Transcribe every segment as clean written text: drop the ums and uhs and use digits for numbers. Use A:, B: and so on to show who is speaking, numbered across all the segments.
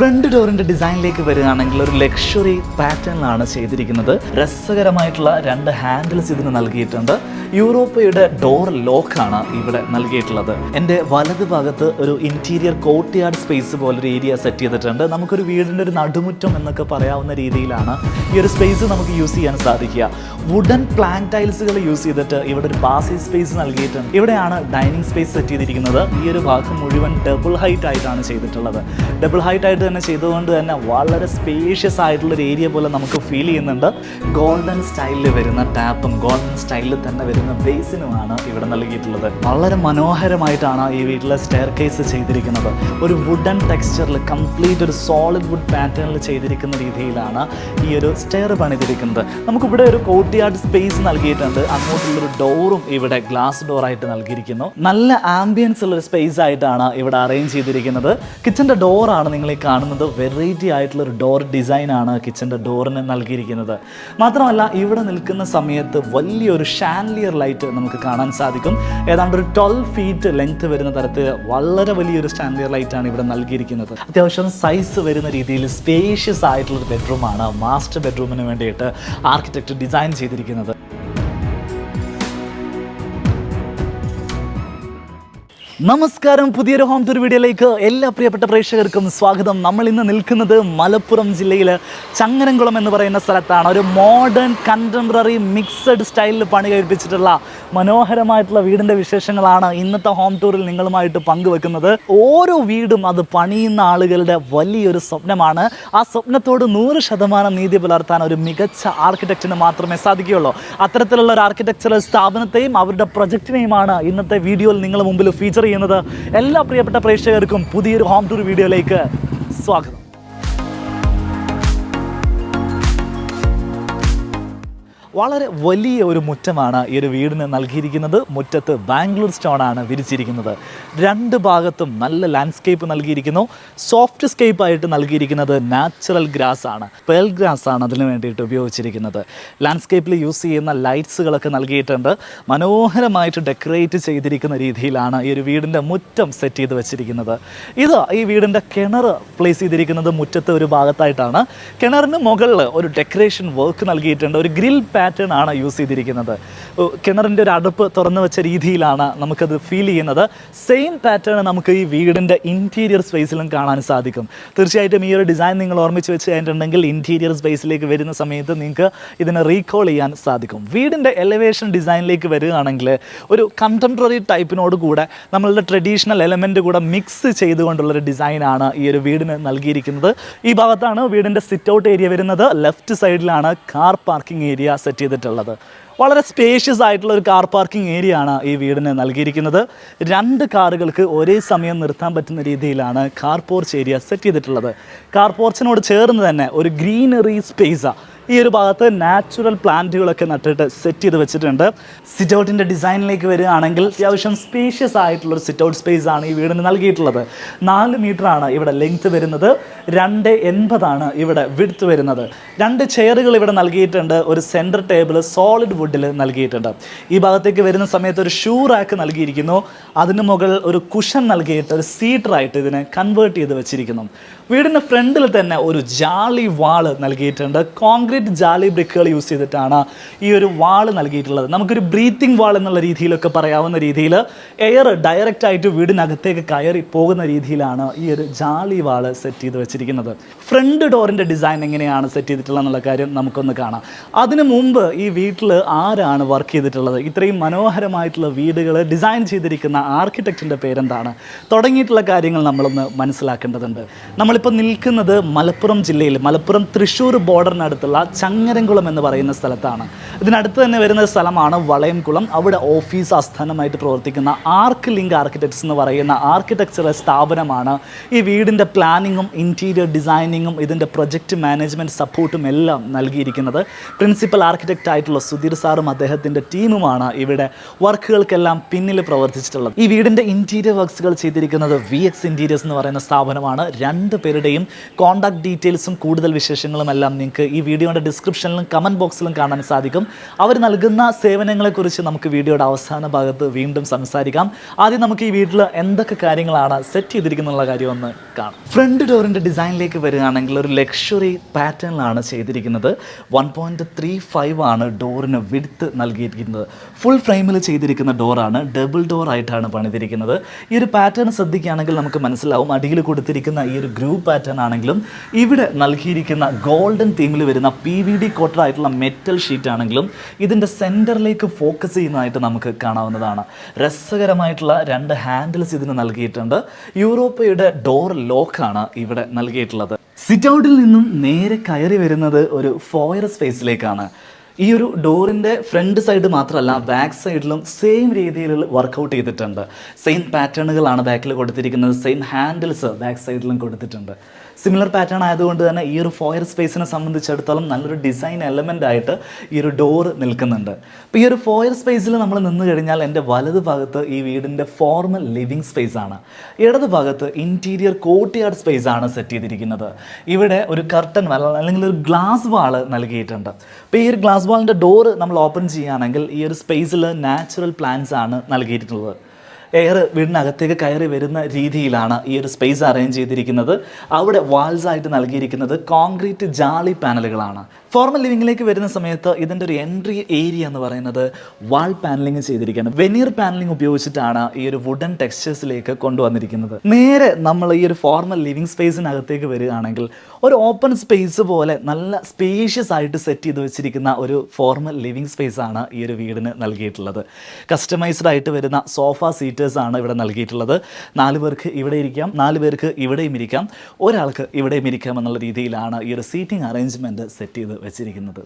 A: Front ഡോറിൻ്റെ ഡിസൈനിലേക്ക് വരികയാണെങ്കിൽ ഒരു ലക്ഷറി പാറ്റേണിലാണ് ചെയ്തിരിക്കുന്നത്. രസകരമായിട്ടുള്ള 2 ഹാൻഡിൽസ് ഇതിന് നൽകിയിട്ടുണ്ട്. യൂറോപ്പയുടെ ഡോർ ലോക്കാണ് ഇവിടെ നൽകിയിട്ടുള്ളത്. എൻ്റെ വലത് ഭാഗത്ത് ഒരു ഇൻറ്റീരിയർ കോർട്ട്യാർഡ് സ്പേസ് പോലൊരു ഏരിയ സെറ്റ് ചെയ്തിട്ടുണ്ട്. നമുക്കൊരു വീടിൻ്റെ ഒരു നടുമുറ്റം എന്നൊക്കെ പറയാവുന്ന രീതിയിലാണ് ഈ ഒരു സ്പേസ് നമുക്ക് യൂസ് ചെയ്യാൻ സാധിക്കുക. വുഡൻ പ്ലാങ്ക് ടൈൽസുകൾ യൂസ് ചെയ്തിട്ട് ഇവിടെ ഒരു പാസേജ് സ്പേസ് നൽകിയിട്ടുണ്ട്. ഇവിടെയാണ് ഡൈനിങ് സ്പേസ് സെറ്റ് ചെയ്തിരിക്കുന്നത്. ഈ ഒരു ഭാഗം മുഴുവൻ ഡബിൾ ഹൈറ്റ് ആയിട്ടാണ് ചെയ്തിട്ടുള്ളത്. ഡബിൾ ഹൈറ്റ് ആയിട്ട് തന്നെ ചെയ്തുകൊണ്ട് തന്നെ വളരെ സ്പേഷ്യസ് ആയിട്ടുള്ളൊരു ഏരിയ പോലെ നമുക്ക് ഫീൽ ചെയ്യുന്നുണ്ട്. ഗോൾഡൻ സ്റ്റൈലിൽ വരുന്ന ടാപ്പും ഗോൾഡൻ സ്റ്റൈലിൽ തന്നെ വരുന്ന ബേസിനുമാണ് ഇവിടെ നൽകിയിട്ടുള്ളത്. വളരെ മനോഹരമായിട്ടാണ് ഈ വീട്ടിലെ സ്റ്റെയർ കേസ് ചെയ്തിരിക്കുന്നത്. ഒരു വുഡൻ ടെക്സ്ചറിൽ കംപ്ലീറ്റ് ഒരു സോളിഡ് വുഡ് പാറ്റേണിൽ ചെയ്തിരിക്കുന്ന രീതിയിലാണ് ഈ ഒരു സ്റ്റെയർ പണിതിരിക്കുന്നത്. നമുക്കിവിടെ ഒരു കോർട്ട്യാർഡ് സ്പേസ് നൽകിയിട്ടുണ്ട്. അങ്ങോട്ടുള്ളൊരു ഡോറും ഇവിടെ ഗ്ലാസ് ഡോറായിട്ട് നൽകിയിരിക്കുന്നു. നല്ല ആംബിയൻസ് ഉള്ളൊരു സ്പേസ് ആയിട്ടാണ് ഇവിടെ അറേഞ്ച് ചെയ്തിരിക്കുന്നത്. കിച്ചൻ്റെ ഡോറാണ് നിങ്ങൾ ഈ കാണുന്നത്. വെറൈറ്റി ആയിട്ടുള്ളൊരു ഡോർ ഡിസൈനാണ് കിച്ചൻ്റെ ഡോറിന് നൽകിയിരിക്കുന്നത്. മാത്രമല്ല ഇവിടെ നിൽക്കുന്ന സമയത്ത് വലിയൊരു ഷാൻലിയർ ലൈറ്റ് നമുക്ക് കാണാൻ സാധിക്കും. ഏതാണ്ട് ഒരു 12 ഫീറ്റ് ലെങ്ത് വരുന്ന തരത്തിൽ വളരെ വലിയൊരു ഷാൻലിയർ ലൈറ്റാണ് ഇവിടെ നൽകിയിരിക്കുന്നത്. അത്യാവശ്യം സൈസ് വരുന്ന രീതിയിൽ സ്പേഷ്യസ് ആയിട്ടുള്ളൊരു ബെഡ്റൂമാണ് മാസ്റ്റർ ബെഡ്റൂമിന് വേണ്ടിയിട്ട് ആർക്കിടെക്ട് ഡിസൈൻ ചെയ്തിരിക്കുന്നത്. നമസ്കാരം, പുതിയൊരു ഹോം ടൂർ വീഡിയോയിലേക്ക് എല്ലാ പ്രിയപ്പെട്ട പ്രേക്ഷകർക്കും സ്വാഗതം. നമ്മൾ ഇന്ന് നിൽക്കുന്നത് മലപ്പുറം ജില്ലയിൽ ചങ്ങരംകുളം എന്ന് പറയുന്ന സ്ഥലത്താണ്. ഒരു മോഡേൺ കണ്ടംപററി മിക്സഡ് സ്റ്റൈലിൽ പണി കഴിപ്പിച്ചിട്ടുള്ള മനോഹരമായിട്ടുള്ള വീടിൻ്റെ വിശേഷങ്ങളാണ് ഇന്നത്തെ ഹോം ടൂറിൽ നിങ്ങളുമായിട്ട് പങ്കുവെക്കുന്നത്. ഓരോ വീടും അത് പണിയുന്ന ആളുകളുടെ വലിയൊരു സ്വപ്നമാണ്. ആ സ്വപ്നത്തോട് 100% നീതി പുലർത്താൻ ഒരു മികച്ച ആർക്കിടെക്റ്റിന് മാത്രമേ സാധിക്കുകയുള്ളൂ. അത്തരത്തിലുള്ള ഒരു ആർക്കിടെക്ചറൽ സ്ഥാപനത്തെയും അവരുടെ പ്രൊജക്റ്റിനെയുമാണ് ഇന്നത്തെ വീഡിയോയിൽ നിങ്ങൾ മുമ്പിൽ ഫീച്ചർ ചെയ്യുന്നത്. എല്ലാ പ്രിയപ്പെട്ട പ്രേക്ഷകർക്കും പുതിയൊരു ഹോം ടൂർ വീഡിയോയിലേക്ക് സ്വാഗതം. വളരെ വലിയ ഒരു മുറ്റമാണ് ഈ ഒരു വീടിന് നൽകിയിരിക്കുന്നത്. മുറ്റത്ത് ബാംഗ്ലൂർ സ്റ്റോണാണ് വിരിച്ചിരിക്കുന്നത്. 2 ഭാഗത്തും നല്ല ലാൻഡ്സ്കേപ്പ് നൽകിയിരിക്കുന്നു. സോഫ്റ്റ് സ്കേപ്പ് ആയിട്ട് നൽകിയിരിക്കുന്നത് നാച്ചുറൽ ഗ്രാസ് ആണ്, പേൾ ഗ്രാസ് ആണ് അതിന് വേണ്ടിയിട്ട് ഉപയോഗിച്ചിരിക്കുന്നത്. ലാൻഡ്സ്കേപ്പിൽ യൂസ് ചെയ്യുന്ന ലൈറ്റ്സുകളൊക്കെ നൽകിയിട്ടുണ്ട്. മനോഹരമായിട്ട് ഡെക്കറേറ്റ് ചെയ്തിരിക്കുന്ന രീതിയിലാണ് ഈ ഒരു വീടിൻ്റെ മുറ്റം സെറ്റ് ചെയ്ത് വെച്ചിരിക്കുന്നത്. ഇത് ഈ വീടിൻ്റെ കിണർ പ്ലേസ് ചെയ്തിരിക്കുന്നത് മുറ്റത്ത് ഒരു ഭാഗത്തായിട്ടാണ്. കിണറിന് മുകളിൽ ഒരു ഡെക്കറേഷൻ വർക്ക് നൽകിയിട്ടുണ്ട്. ഒരു ഗ്രിൽ പാറ്റേൺ ആണ് യൂസ് ചെയ്തിരിക്കുന്നത്. കിണറിൻ്റെ ഒരു അടുപ്പ് തുറന്നു വെച്ച രീതിയിലാണ് നമുക്കത് ഫീൽ ചെയ്യുന്നത്. സെയിം പാറ്റേൺ നമുക്ക് ഈ വീടിൻ്റെ ഇൻറ്റീരിയർ സ്പേസിലും കാണാൻ സാധിക്കും. തീർച്ചയായിട്ടും ഈ ഒരു ഡിസൈൻ നിങ്ങൾ ഓർമ്മിച്ച് വെച്ച് കഴിഞ്ഞിട്ടുണ്ടെങ്കിൽ ഇൻറ്റീരിയർ സ്പേസിലേക്ക് വരുന്ന സമയത്ത് നിങ്ങൾക്ക് ഇതിനെ റീകോൾ ചെയ്യാൻ സാധിക്കും. വീടിൻ്റെ എലിവേഷൻ ഡിസൈനിലേക്ക് വരികയാണെങ്കിൽ ഒരു കണ്ടംപററി ടൈപ്പിനോട് കൂടെ നമ്മളുടെ ട്രഡീഷണൽ എലമെൻറ്റ് കൂടെ മിക്സ് ചെയ്തുകൊണ്ടുള്ളൊരു ഡിസൈനാണ് ഈ ഒരു വീടിന് നൽകിയിരിക്കുന്നത്. ഈ ഭാഗത്താണ് വീടിൻ്റെ സിറ്റ് ഔട്ട് ഏരിയ വരുന്നത്. ലെഫ്റ്റ് സൈഡിലാണ് കാർ പാർക്കിംഗ് ഏരിയ സെറ്റ് ചെയ്തിട്ടുള്ളത്. വളരെ സ്പേഷ്യസ് ആയിട്ടുള്ള ഒരു കാർ പാർക്കിംഗ് ഏരിയ ആണ് ഈ വീടിന് നൽകിയിരിക്കുന്നത്. 2 കാറുകൾക്ക് ഒരേ സമയം നിർത്താൻ പറ്റുന്ന രീതിയിലാണ് കാർ പോർച്ച് ഏരിയ സെറ്റ് ചെയ്തിട്ടുള്ളത്. കാർ പോർച്ചിനോട് ചേർന്ന് തന്നെ ഒരു ഗ്രീനറി സ്പേസാണ്. ഈ ഒരു ഭാഗത്ത് നാച്ചുറൽ പ്ലാന്റുകളൊക്കെ നട്ടിട്ട് സെറ്റ് ചെയ്ത് വെച്ചിട്ടുണ്ട്. സിറ്റ് ഔട്ടിൻ്റെ ഡിസൈനിലേക്ക് വരികയാണെങ്കിൽ അത്യാവശ്യം സ്പേഷ്യസ് ആയിട്ടുള്ളൊരു സിറ്റ് ഔട്ട് സ്പേസ് ആണ് ഈ വീടിന് നൽകിയിട്ടുള്ളത്. 4 മീറ്ററാണ് ഇവിടെ ലെങ്ത് വരുന്നത്. 2.80 ഇവിടെ വിഡ്ത്ത് വരുന്നത്. 2 ചെയറുകൾ ഇവിടെ നൽകിയിട്ടുണ്ട്. ഒരു സെൻറ്റർ ടേബിൾ സോളിഡ് വുഡിൽ നൽകിയിട്ടുണ്ട്. ഈ ഭാഗത്തേക്ക് വരുന്ന സമയത്ത് ഒരു ഷൂ റാക്ക് നൽകിയിരിക്കുന്നു. അതിന് മുകളിൽ ഒരു കുഷൻ നൽകിയിട്ട് ഒരു സീറ്ററായിട്ട് ഇതിനെ കൺവേർട്ട് ചെയ്ത് വെച്ചിരിക്കുന്നു. വീടിൻ്റെ ഫ്രണ്ടിൽ തന്നെ ഒരു ജാലി വാള് നൽകിയിട്ടുണ്ട്. കോൺക്രീറ്റ് ജാലി ബ്രിക്കുകൾ യൂസ് ചെയ്തിട്ടാണ് ഈ ഒരു വാള് നൽകിയിട്ടുള്ളത്. നമുക്കൊരു ബ്രീത്തിങ് വാൾ എന്നുള്ള രീതിയിലൊക്കെ പറയാവുന്ന രീതിയിൽ എയർ ഡയറക്റ്റ് ആയിട്ട് വീടിനകത്തേക്ക് കയറി പോകുന്ന രീതിയിലാണ് ഈ ഒരു ജാലി വാള് സെറ്റ് ചെയ്ത് വെച്ചിരിക്കുന്നത്. ഫ്രണ്ട് ഡോറിൻ്റെ ഡിസൈൻ എങ്ങനെയാണ് സെറ്റ് ചെയ്തിട്ടുള്ളത് എന്നുള്ള കാര്യം നമുക്കൊന്ന് കാണാം. അതിനു മുമ്പ് ഈ വീട്ടിൽ ആരാണ് വർക്ക് ചെയ്തിട്ടുള്ളത്? ഇത്രയും മനോഹരമായിട്ടുള്ള വീടുകൾ ഡിസൈൻ ചെയ്തിരിക്കുന്ന ആർക്കിടെക്റ്റിൻ്റെ പേരെന്താണ്? തുടങ്ങിയിട്ടുള്ള കാര്യങ്ങൾ നമ്മളൊന്ന് മനസ്സിലാക്കേണ്ടതുണ്ട്. നമ്മളിപ്പോൾ നിൽക്കുന്നത് മലപ്പുറം ജില്ലയിൽ മലപ്പുറം തൃശ്ശൂർ ബോർഡറിനടുത്തുള്ള ചങ്ങരംകുളം എന്ന് പറയുന്ന സ്ഥലത്താണ്. ഇതിനടുത്ത് തന്നെ വരുന്ന സ്ഥലമാണ് വളയംകുളം. അവിടെ ഓഫീസ് ആസ്ഥാനമായിട്ട് പ്രവർത്തിക്കുന്ന ആർക്ക് ലിങ്ക് ആർക്കിടെക്ട്സ് എന്ന് പറയുന്ന ആർക്കിടെക്ചറൽ സ്ഥാപനമാണ് ഈ വീടിൻ്റെ പ്ലാനിങ്ങും ഇൻറ്റീരിയർ ഡിസൈനിങ്ങും ഇതിൻ്റെ പ്രൊജക്റ്റ് മാനേജ്മെൻറ്റ് സപ്പോർട്ടും എല്ലാം നൽകിയിരിക്കുന്നത്. പ്രിൻസിപ്പൽ ആർക്കിടെക്റ്റ് ആയിട്ടുള്ള സുധീർ സാറും അദ്ദേഹത്തിൻ്റെ ടീമുമാണ് ഇവിടെ വർക്കുകൾക്കെല്ലാം പിന്നിൽ പ്രവർത്തിച്ചിട്ടുള്ളത്. ഈ വീടിൻ്റെ ഇൻറ്റീരിയർ വർക്ക്സുകൾ ചെയ്തിരിക്കുന്നത് VX ഇൻറ്റീരിയേഴ്സ് എന്ന് പറയുന്ന സ്ഥാപനമാണ്. 2 പേരുടെയും കോൺടാക്ട് ഡീറ്റെയിൽസും കൂടുതൽ വിശേഷങ്ങളും എല്ലാം നിങ്ങൾക്ക് ഈ വീഡിയോ വീഡിയോയുടെ ഡിസ്ക്രിപ്ഷനിലും കമൻറ്റ് ബോക്സിലും കാണാൻ സാധിക്കും. അവർ നൽകുന്ന സേവനങ്ങളെക്കുറിച്ച് നമുക്ക് വീഡിയോയുടെ അവസാന ഭാഗത്ത് വീണ്ടും സംസാരിക്കാം. ആദ്യം നമുക്ക് ഈ വീട്ടിൽ എന്തൊക്കെ കാര്യങ്ങളാണ് സെറ്റ് ചെയ്തിരിക്കുന്നുള്ള കാര്യം ഒന്ന് കാണാം. ഫ്രണ്ട് ഡോറിൻ്റെ ഡിസൈനിലേക്ക് വരികയാണെങ്കിൽ ഒരു ലക്ഷറി പാറ്റേണിലാണ് ചെയ്തിരിക്കുന്നത്. 1.35 ആണ് ഡോറിന് വിഡ്ത്ത് നൽകിയിരിക്കുന്നത്. ഫുൾ ഫ്രെയിമിൽ ചെയ്തിരിക്കുന്ന ഡോറാണ്, ഡബിൾ ഡോർ ആയിട്ടാണ് പണിതിരിക്കുന്നത്. ഈ ഒരു പാറ്റേൺ ശ്രദ്ധിക്കുകയാണെങ്കിൽ നമുക്ക് മനസ്സിലാവും. അടിയിൽ കൊടുത്തിരിക്കുന്ന ഈ ഒരു ഗ്രൂപ്പ് പാറ്റേൺ ആണെങ്കിലും ഇവിടെ നൽകിയിരിക്കുന്ന ഗോൾഡൻ തീമിൽ വരുന്ന PVD കോട്ടഡ് ആയിട്ടുള്ള മെറ്റൽ ഷീറ്റ് ആണെങ്കിലും ഇതിൻ്റെ സെൻറ്ററിലേക്ക് ഫോക്കസ് ചെയ്യുന്നതായിട്ട് നമുക്ക് കാണാവുന്നതാണ്. രസകരമായിട്ടുള്ള 2 ഹാൻഡിൽസ് ഇതിന് നൽകിയിട്ടുണ്ട്. യൂറോപ്പയുടെ ഡോർ ലോക്കാണ് ഇവിടെ നൽകിയിട്ടുള്ളത്. സിറ്റ് ഔട്ടിൽ നിന്നും നേരെ കയറി വരുന്നത് ഒരു ഫോയർ സ്പേസിലേക്കാണ്. ഈ ഒരു ഡോറിൻ്റെ ഫ്രണ്ട് സൈഡ് മാത്രമല്ല ബാക്ക് സൈഡിലും സെയിം രീതിയിൽ വർക്കൗട്ട് ചെയ്തിട്ടുണ്ട്. സെയിം പാറ്റേണുകളാണ് ബാക്കിൽ കൊടുത്തിരിക്കുന്നത്. സെയിം ഹാൻഡിൽസ് ബാക്ക് സൈഡിലും കൊടുത്തിട്ടുണ്ട്. സിമിലർ പാറ്റേൺ ആയതുകൊണ്ട് തന്നെ ഈ ഒരു ഫോയർ സ്പേസിനെ സംബന്ധിച്ചിടത്തോളം നല്ലൊരു ഡിസൈൻ എലമെൻ്റ് ആയിട്ട് ഈ ഒരു ഡോറ് നിൽക്കുന്നുണ്ട്. അപ്പോൾ ഈ ഒരു ഫോയർ സ്പേസിൽ നമ്മൾ നിന്ന് കഴിഞ്ഞാൽ എൻ്റെ വലത് ഭാഗത്ത് ഈ വീടിൻ്റെ ഫോർമൽ ലിവിങ് സ്പേസ് ആണ്. ഇടത് ഭാഗത്ത് ഇൻറ്റീരിയർ കോർട്ട്യാർഡ് സ്പേസ് ആണ് സെറ്റ് ചെയ്തിരിക്കുന്നത്. ഇവിടെ ഒരു കർട്ടൻ വാൾ അല്ലെങ്കിൽ ഒരു ഗ്ലാസ് വാൾ നൽകിയിട്ടുണ്ട്. അപ്പോൾ ഈ ഒരു ഗ്ലാസ് വാളിൻ്റെ ഡോറ് നമ്മൾ ഓപ്പൺ ചെയ്യുകയാണെങ്കിൽ ഈ ഒരു സ്പേസിൽ നാച്ചുറൽ പ്ലാന്റ്സ് ആണ് നൽകിയിട്ടുള്ളത്. എയർ വീടിനകത്തേക്ക് കയറി വരുന്ന രീതിയിലാണ് ഈ ഒരു സ്പേസ് അറേഞ്ച് ചെയ്തിരിക്കുന്നത്. അവിടെ വാൾസ് ആയിട്ട് നൽകിയിരിക്കുന്നത് കോൺക്രീറ്റ് ജാളി പാനലുകളാണ്. ഫോർമൽ ലിവിങ്ങിലേക്ക് വരുന്ന സമയത്ത് ഇതിൻ്റെ ഒരു എൻട്രി ഏരിയ എന്ന് പറയുന്നത് വാൾ പാനലിങ് ചെയ്തിരിക്കുകയാണ്. വെനീർ പാനലിംഗ് ഉപയോഗിച്ചിട്ടാണ് ഈ ഒരു വുഡൻ ടെക്സ്ചേഴ്സിലേക്ക് കൊണ്ടുവന്നിരിക്കുന്നത്. നേരെ നമ്മൾ ഈ ഒരു ഫോർമൽ ലിവിങ് സ്പേസിനകത്തേക്ക് വരികയാണെങ്കിൽ ഒരു ഓപ്പൺ സ്പേസ് പോലെ നല്ല സ്പേഷ്യസ് ആയിട്ട് സെറ്റ് ചെയ്ത് വെച്ചിരിക്കുന്ന ഒരു ഫോർമൽ ലിവിങ് സ്പേസ് ആണ് ഈ ഒരു വീടിന് നൽകിയിട്ടുള്ളത്. കസ്റ്റമൈസ്ഡ് ആയിട്ട് വരുന്ന സോഫ സീറ്റേഴ്സ് ആണ് ഇവിടെ നൽകിയിട്ടുള്ളത്. 4 പേർക്ക് ഇവിടെ ഇരിക്കാം, 4 പേർക്ക് ഇവിടെയും ഇരിക്കാം, ഒരാൾക്ക് ഇവിടെയും ഇരിക്കാം എന്നുള്ള രീതിയിലാണ് ഈ ഒരു സീറ്റിംഗ് അറേഞ്ച്മെൻറ്റ് സെറ്റ് ചെയ്ത് വെച്ചിരിക്കുന്നത്.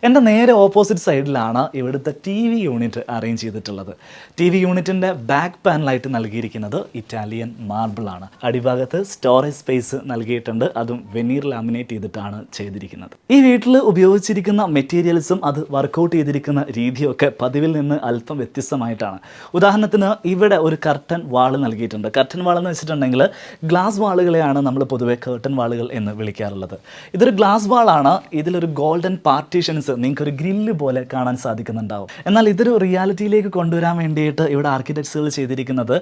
A: എൻ്റെ നേരെ ഓപ്പോസിറ്റ് സൈഡിലാണ് ഇവിടുത്തെ TV യൂണിറ്റ് അറേഞ്ച് ചെയ്തിട്ടുള്ളത്. TV യൂണിറ്റിൻ്റെ ബാക്ക് പാനലായിട്ട് നൽകിയിരിക്കുന്നത് ഇറ്റാലിയൻ മാർബിൾ ആണ്. അടിഭാഗത്ത് സ്റ്റോറേജ് സ്പേസ് നൽകിയിട്ടുണ്ട്. അതും വെനീർ ലാമിനേറ്റ് ചെയ്തിട്ടാണ് ചെയ്തിരിക്കുന്നത്. ഈ വീട്ടിൽ ഉപയോഗിച്ചിരിക്കുന്ന മെറ്റീരിയൽസും അത് വർക്കൗട്ട് ചെയ്തിരിക്കുന്ന രീതിയൊക്കെ പതിവിൽ നിന്ന് അല്പം വ്യത്യസ്തമായിട്ടാണ്. ഉദാഹരണത്തിന് ഇവിടെ ഒരു കർട്ടൻ വാൾ നൽകിയിട്ടുണ്ട്. കർട്ടൻ വാൾ എന്ന് വെച്ചിട്ടുണ്ടെങ്കിൽ ഗ്ലാസ് വാളുകളെയാണ് നമ്മൾ പൊതുവെ കർട്ടൻ വാളുകൾ എന്ന് വിളിക്കാറുള്ളത്. ഇതൊരു ഗ്ലാസ് വാളാണ്. ഇതിലൊരു ഗോൾഡൻ പാർട്ടീഷൻസ് നിങ്ങൾക്കൊരു ഗ്രില്ല് പോലെ കാണാൻ സാധിക്കുന്നുണ്ടാവും. എന്നാൽ ഇതൊരു റിയാലിറ്റിയിലേക്ക് കൊണ്ടുവരാൻ വേണ്ടിയിട്ട് ഇവിടെ ആർക്കിടെക്ട്സുകൾ ചെയ്തിരിക്കുന്നത്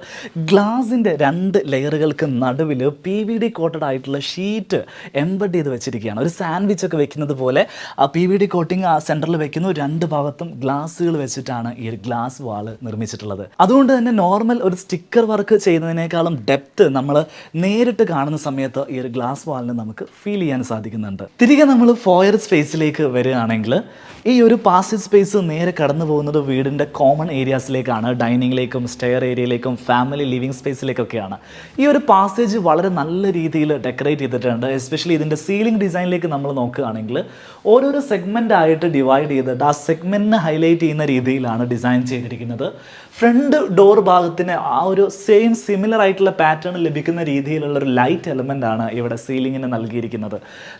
A: ഗ്ലാസിൻ്റെ 2 ലെയറുകൾക്ക് നടുവിൽ PVD കോട്ടഡ് ആയിട്ടുള്ള ഷീറ്റ് എംബഡ് ചെയ്ത് വെച്ചിരിക്കുകയാണ്. ഒരു സാൻഡ്വിച്ച് ഒക്കെ വെക്കുന്നത് പോലെ ആ PVD കോട്ടിങ് ആ സെൻറ്ററിൽ വെക്കുന്നു. 2 ഭാഗത്തും ഗ്ലാസ്സുകൾ വെച്ചിട്ടാണ് ഈ ഒരു ഗ്ലാസ് വാൾ നിർമ്മിച്ചിട്ടുള്ളത്. അതുകൊണ്ട് തന്നെ നോർമൽ ഒരു സ്റ്റിക്കർ വർക്ക് ചെയ്യുന്നതിനേക്കാളും ഡെപ്ത് നമ്മൾ നേരിട്ട് കാണുന്ന സമയത്ത് ഈ ഒരു ഗ്ലാസ് വാളിന് നമുക്ക് ഫീൽ ചെയ്യാൻ സാധിക്കുന്നുണ്ട്. തിരികെ നമ്മൾ ഫോയർ സ്പേസിലേക്ക് വരികയാണെങ്കിൽ ഈ ഒരു പാസേജ് സ്പേസ് നേരെ കടന്നു പോകുന്നത് വീടിൻ്റെ കോമൺ ഏരിയാസിലേക്കാണ്. ഡൈനിങ്ങിലേക്കും സ്റ്റെയർ ഏരിയയിലേക്കും ഫാമിലി ലിവിങ് സ്പേസിലേക്കൊക്കെയാണ്. ഈ ഒരു പാസേജ് വളരെ നല്ല രീതിയിൽ ഡെക്കറേറ്റ് ചെയ്തിട്ടുണ്ട്. എസ്പെഷ്യലി ഇതിൻ്റെ സീലിംഗ് ഡിസൈനിലേക്ക് നമ്മൾ നോക്കുകയാണെങ്കിൽ ഓരോരോ സെഗ്മെൻ്റ് ആയിട്ട് ഡിവൈഡ് ചെയ്തിട്ട് ആ സെഗ്മെൻറ്റിനെ ഹൈലൈറ്റ് ചെയ്യുന്ന രീതിയിലാണ് ഡിസൈൻ ചെയ്തിരിക്കുന്നത്. ഫ്രണ്ട് ഡോർ ഭാഗത്തിന് ആ ഒരു സെയിം സിമിലർ ആയിട്ടുള്ള പാറ്റേൺ ലഭിക്കുന്ന രീതിയിലുള്ള ഒരു ലൈറ്റ് എലമെൻ്റ് ആണ് ഇവിടെ സീലിങ്ങിന് നൽകിയിരിക്കുന്നത്.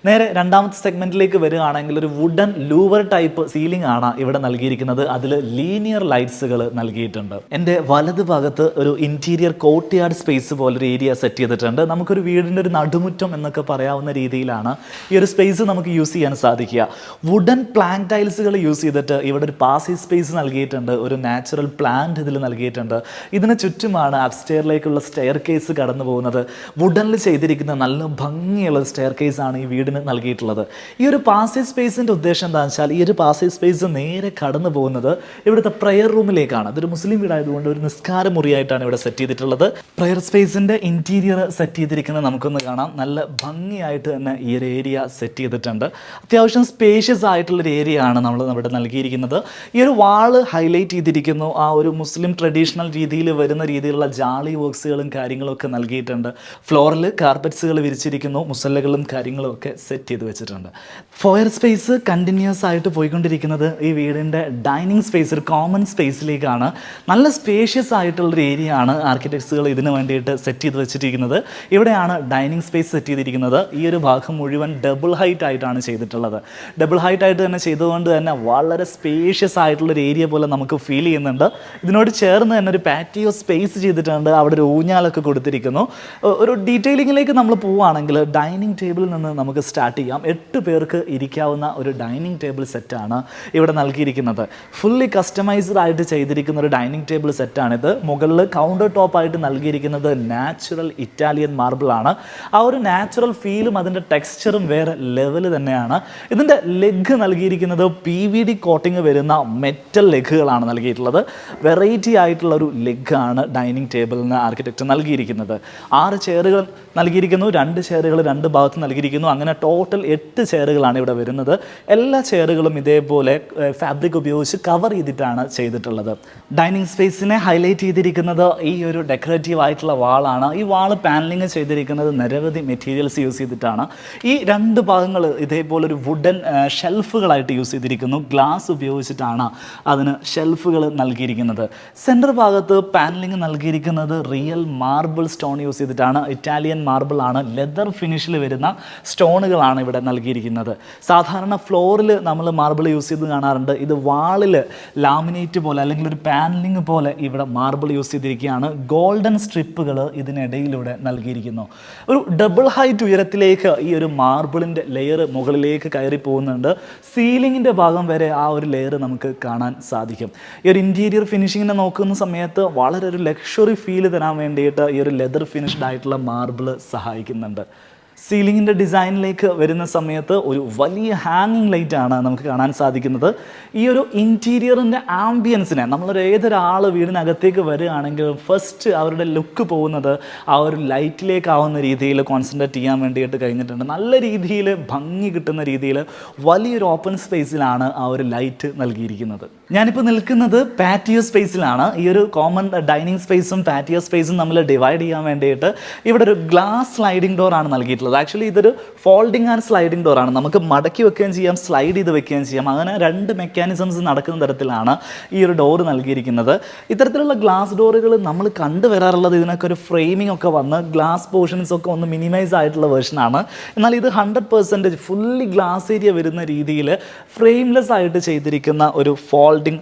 A: നേരെ രണ്ടാമത്തെ സെഗ്മെൻറ്റിലേക്ക് വരികയാണെങ്കിൽ ഒരു വുഡൻ ലൂവർ ടൈപ്പ് സീലിംഗ് ആണ് ഇവിടെ നൽകിയിരിക്കുന്നത്. അതിൽ ലീനിയർ ലൈറ്റ്സുകൾ നൽകിയിട്ടുണ്ട്. എൻ്റെ വലത് ഭാഗത്ത് ഒരു ഇൻറ്റീരിയർ കോർട്ട്യാർഡ് സ്പേസ് പോലൊരു ഏരിയ സെറ്റ് ചെയ്തിട്ടുണ്ട്. നമുക്കൊരു വീടിൻ്റെ ഒരു നടുമുറ്റം എന്നൊക്കെ പറയാവുന്ന രീതിയിലാണ് ഈ ഒരു സ്പേസ് നമുക്ക് യൂസ് ചെയ്യാൻ സാധിക്കുക. വുഡൻ പ്ലാന്റ് ടൈൽസുകൾ യൂസ് ചെയ്തിട്ട് ഇവിടെ ഒരു പാസേജ് സ്പേസ് നൽകിയിട്ടുണ്ട്. ഒരു നാച്ചുറൽ പ്ലാന്റ് ഇതിൽ നൽകിയിട്ടുണ്ട്. ഇതിന് ചുറ്റുമാണ് അപ്സ്റ്റെയറിലേക്കുള്ള സ്റ്റെയർ കേസ് കടന്നു പോകുന്നത്. വുഡനിൽ ചെയ്തിരിക്കുന്ന നല്ല ഭംഗിയുള്ള സ്റ്റെയർ കേസ് ആണ് ഈ വീടിന് നൽകിയിട്ടുള്ളത്. ഈ ഒരു പാസേജ് സ്പേസിൻ്റെ ഉദ്ദേശം എന്താണെന്ന് വെച്ചാൽ ഈ ഒരു പാസേജ് സ്പേസ് നേരെ കടന്നു പോകുന്നത് ഇവിടുത്തെ പ്രയർ റൂമിലേക്കാണ്. അതൊരു മുസ്ലിം വീടായതുകൊണ്ട് ഒരു നിസ്കാര മുറിയായിട്ടാണ് ഇവിടെ സെറ്റ് ചെയ്തിട്ടുള്ളത്. പ്രയർ സ്പേസിൻ്റെ ഇൻറ്റീരിയർ സെറ്റ് ചെയ്തിരിക്കുന്നത് നമുക്കൊന്ന് കാണാം. നല്ല ഭംഗിയായിട്ട് തന്നെ ഈ ഒരു ഏരിയ സെറ്റ് ചെയ്തിട്ടുണ്ട്. അത്യാവശ്യം സ്പേഷ്യസ് ആയിട്ടുള്ളൊരു ഏരിയ ആണ് നമ്മൾ ഇവിടെ നൽകിയിരിക്കുന്നത്. ഈ ഒരു വാള് ഹൈലൈറ്റ് ചെയ്തിരിക്കുന്നു. ആ ഒരു മുസ്ലിം ട്രഡീഷണൽ രീതിയിൽ വരുന്ന രീതിയിലുള്ള ജാളി വർക്ക്സുകളും കാര്യങ്ങളും ഒക്കെ നൽകിയിട്ടുണ്ട്. ഫ്ലോറിൽ കാർപ്പറ്റ്സുകൾ വിരിച്ചിരിക്കുന്നു. മുസല്ലകളും കാര്യങ്ങളും ഒക്കെ സെറ്റ് ചെയ്ത് വെച്ചിട്ടുണ്ട്. ഫോയർ സ്പേസ് കണ്ടിന്യൂസ് ആയിട്ട് പോയിക്കൊണ്ടിരിക്കുന്നത് ഈ വീടിൻ്റെ ഡൈനിങ് സ്പേസ് ഒരു കോമൺ സ്പേസിലേക്കാണ്. നല്ല സ്പേഷ്യസ് ആയിട്ടുള്ളൊരു ഏരിയ ആണ് ആർക്കിടെക്ട്സുകൾ ഇതിന് വേണ്ടിയിട്ട് സെറ്റ് ചെയ്ത് വെച്ചിരിക്കുന്നത്. ഇവിടെയാണ് ഡൈനിങ് സ്പേസ് സെറ്റ് ചെയ്തിരിക്കുന്നത്. ഈ ഒരു ഭാഗം മുഴുവൻ ഡബിൾ ഹൈറ്റ് ആയിട്ടാണ് ചെയ്തിട്ടുള്ളത്. ഡബിൾ ഹൈറ്റ് ആയിട്ട് തന്നെ ചെയ്തുകൊണ്ട് തന്നെ വളരെ സ്പേഷ്യസ് ആയിട്ടുള്ളൊരു ഏരിയ പോലെ നമുക്ക് ഫീൽ ചെയ്യുന്നുണ്ട്. ഇതിനോട് ചേർന്ന് തന്നെ ഒരു പാറ്റിയോ പാറ്റിയോ സ്പേസ് ചെയ്തിട്ടുണ്ട്, അവിടെ ഒരു ഊഞ്ഞാലൊക്കെ കൊടുത്തിരിക്കുന്നു. ഒരു ഡീറ്റെയിലിങ്ങിലേക്ക് നമ്മൾ പോവുകയാണെങ്കിൽ ഡൈനിങ് ടേബിളിൽ നിന്ന് നമുക്ക് സ്റ്റാർട്ട് ചെയ്യാം. 8 പേർക്ക് ഇരിക്കാവുന്ന ഒരു ഡൈനിങ് ടേബിൾ സെറ്റാണ് ഇവിടെ നൽകിയിരിക്കുന്നത്. ഫുള്ളി കസ്റ്റമൈസ്ഡ് ആയിട്ട് ചെയ്തിരിക്കുന്ന ഒരു ഡൈനിങ് ടേബിൾ സെറ്റാണിത്. മുകളിൽ കൗണ്ടർ ടോപ്പായിട്ട് നൽകിയിരിക്കുന്നത് നാച്ചുറൽ ഇറ്റാലിയൻ മാർബിൾ ആണ്. ആ ഒരു നാച്ചുറൽ ഫീലും അതിൻ്റെ ടെക്സ്ചറും വേറെ ലെവൽ തന്നെയാണ്. ഇതിൻ്റെ ലെഗ് നൽകിയിരിക്കുന്നത് PVD കോട്ടിങ് വരുന്ന മെറ്റൽ ലെഗുകളാണ് നൽകിയിട്ടുള്ളത്. വെറൈറ്റി ആയിട്ടുള്ള ഒരു ലെഗാണ് ഡൈനിങ് ടേബിളിന് ആർക്കിടെക്റ്റ് നൽകിയിരിക്കുന്നത്. 6 ചെയറുകൾ നൽകിയിരിക്കുന്നു, 2 ചെയറുകൾ 2 ഭാഗത്ത് നൽകിയിരിക്കുന്നു. അങ്ങനെ ടോട്ടൽ 8 ചെയറുകളാണ് ഇവിടെ വരുന്നത്. എല്ലാ ചെയറുകളും ഇതേപോലെ ഫാബ്രിക് ഉപയോഗിച്ച് കവർ ചെയ്തിട്ടാണ് ചെയ്തിട്ടുള്ളത്. ഡൈനിങ് സ്പേസിനെ ഹൈലൈറ്റ് ചെയ്തിരിക്കുന്നത് ഈ ഒരു ഡെക്കറേറ്റീവ് ആയിട്ടുള്ള വാളാണ്. ഈ വാള് പാനലിങ് ചെയ്തിരിക്കുന്നത് നിരവധി മെറ്റീരിയൽസ് യൂസ് ചെയ്തിട്ടാണ്. ഈ 2 ഭാഗങ്ങൾ ഇതേപോലെ ഒരു വുഡൻ ഷെൽഫുകളായിട്ട് യൂസ് ചെയ്തിരിക്കുന്നു. ഗ്ലാസ് ഉപയോഗിച്ചിട്ടാണ് അതിന് ഷെൽഫുകൾ നൽകിയിരിക്കുന്നത്. സെൻറ്റർ ഭാഗത്ത് പാനലിങ് നൽകിയിരിക്കുന്നത് റിയൽ മാർബിൾ സ്റ്റോൺ യൂസ് ചെയ്തിട്ടാണ്. ഇറ്റാലിയൻ മാർബിൾ ആണ്, ലെതർ ഫിനിഷിൽ വരുന്ന സ്റ്റോണുകളാണ് ഇവിടെ നൽകിയിരിക്കുന്നത്. സാധാരണ ഫ്ലോറിൽ നമ്മൾ മാർബിൾ യൂസ് ചെയ്ത് കാണാറുണ്ട്. ഇത് വാളിൽ ലാമിനേറ്റ് പോലെ അല്ലെങ്കിൽ ഒരു പാനലിങ് പോലെ ഇവിടെ മാർബിൾ യൂസ് ചെയ്തിരിക്കുകയാണ്. ഗോൾഡൻ സ്ട്രിപ്പുകൾ ഇതിനിടയിലൂടെ നൽകിയിരിക്കുന്നു. ഒരു ഡബിൾ ഹൈറ്റ് ഉയരത്തിലേക്ക് ഈ ഒരു മാർബിളിൻ്റെ ലെയർ മുകളിലേക്ക് കയറി പോകുന്നുണ്ട്. സീലിങ്ങിൻ്റെ ഭാഗം വരെ ആ ഒരു ലെയർ നമുക്ക് കാണാൻ സാധിക്കും. ഈ ഒരു ഇൻറ്റീരിയർ ഫിനിഷിങ്ങിനെ നോക്കുന്ന സമയത്ത് വളരെ ഒരു ലക്ഷറി ഫീൽ തരാൻ വേണ്ടിയിട്ട് ഈ ഒരു ലെതർ ഫിനിഷ്ഡ് ആയിട്ടുള്ള മാർബിൾ സഹായിക്കുന്നുണ്ട്. സീലിങ്ങിൻ്റെ ഡിസൈനിലേക്ക് വരുന്ന സമയത്ത് ഒരു വലിയ ഹാങ്ങിങ് ലൈറ്റാണ് നമുക്ക് കാണാൻ സാധിക്കുന്നത്. ഈ ഒരു ഇൻറ്റീരിയറിൻ്റെ ആംബിയൻസിനെ ഏതൊരാൾ വീടിനകത്തേക്ക് വരികയാണെങ്കിൽ ഫസ്റ്റ് അവരുടെ ലുക്ക് പോകുന്നത് ആ ഒരു ലൈറ്റിലേക്കാവുന്ന രീതിയിൽ കോൺസെൻട്രേറ്റ് ചെയ്യാൻ വേണ്ടിയിട്ട് കഴിഞ്ഞിട്ടുണ്ട്. നല്ല രീതിയിൽ ഭംഗി കിട്ടുന്ന രീതിയിൽ വലിയൊരു ഓപ്പൺ സ്പേസിലാണ് ആ ഒരു ലൈറ്റ് നൽകിയിരിക്കുന്നത്. ഞാനിപ്പോൾ നിൽക്കുന്നത് പാറ്റിയോ സ്പേസിലാണ്. ഈ ഒരു കോമൺ ഡൈനിങ് സ്പേസും പാറ്റിയോ സ്പേസും നമ്മൾ ഡിവൈഡ് ചെയ്യാൻ വേണ്ടിയിട്ട് ഇവിടെ ഒരു ഗ്ലാസ് സ്ലൈഡിംഗ് ഡോറാണ് നൽകിയിട്ടുള്ളത്. ആക്ച്വലി ഇതൊരു ഫോൾഡിംഗ് ആൻഡ് സ്ലൈഡിംഗ് ഡോറാണ്. നമുക്ക് മടക്കി വെക്കുകയും ചെയ്യാം, സ്ലൈഡ് ചെയ്ത് വെക്കുകയും ചെയ്യാം. അങ്ങനെ 2 മെക്കാനിസംസ് നടക്കുന്ന തരത്തിലാണ് ഈ ഒരു ഡോറ് നൽകിയിരിക്കുന്നത്. ഇത്തരത്തിലുള്ള ഗ്ലാസ് ഡോറുകൾ നമ്മൾ കണ്ടുവരാറുള്ളത് ഇതിനൊക്കെ ഒരു ഫ്രെയിമിംഗ് ഒക്കെ വന്ന് ഗ്ലാസ് പോർഷൻസ് ഒക്കെ ഒന്ന് മിനിമൈസ് ആയിട്ടുള്ള വേർഷനാണ്. എന്നാൽ ഇത് 100% ഫുള്ളി ഗ്ലാസ് ഏരിയ വരുന്ന രീതിയിൽ ഫ്രെയിംലെസ് ആയിട്ട് ചെയ്തിരിക്കുന്ന ഒരു ഫോൾഡിംഗ്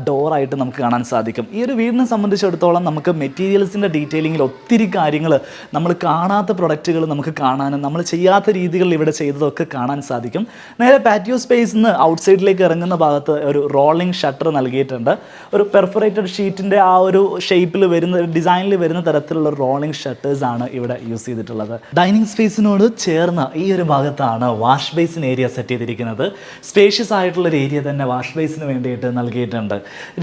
A: ഡോറായിട്ട് നമുക്ക് കാണാൻ സാധിക്കും. ഈ ഒരു വീടിനെ സംബന്ധിച്ചിടത്തോളം നമുക്ക് മെറ്റീരിയൽസിൻ്റെ ഡീറ്റെയിലിങ്ങിൽ ഒത്തിരി കാര്യങ്ങൾ, നമ്മൾ കാണാത്ത പ്രൊഡക്റ്റുകൾ നമുക്ക് കാണാനും നമ്മൾ ചെയ്യാത്ത രീതികളിൽ ഇവിടെ ചെയ്തതൊക്കെ കാണാൻ സാധിക്കും. നേരെ പാറ്റിയോ സ്പേസിൽ നിന്ന് ഔട്ട്സൈഡിലേക്ക് ഇറങ്ങുന്ന ഭാഗത്ത് ഒരു റോളിംഗ് ഷട്ടർ നൽകിയിട്ടുണ്ട്. ഒരു പെർഫറേറ്റഡ് ഷീറ്റിൻ്റെ ആ ഒരു ഷേപ്പിൽ വരുന്ന ഡിസൈനിൽ വരുന്ന തരത്തിലുള്ള റോളിംഗ് ഷട്ടേഴ്സ് ആണ് ഇവിടെ യൂസ് ചെയ്തിട്ടുള്ളത്. ഡൈനിങ് സ്പേസിനോട് ചേർന്ന് ഈ ഒരു ഭാഗത്താണ് വാഷ് ബേസിൻ ഏരിയ സെറ്റ് ചെയ്തിരിക്കുന്നത്. സ്പേഷ്യസ് ആയിട്ടുള്ളൊരു ഏരിയ തന്നെ വാഷ് ബേസിന് വേണ്ടിയിട്ട് നൽകിയിട്ടുണ്ട്.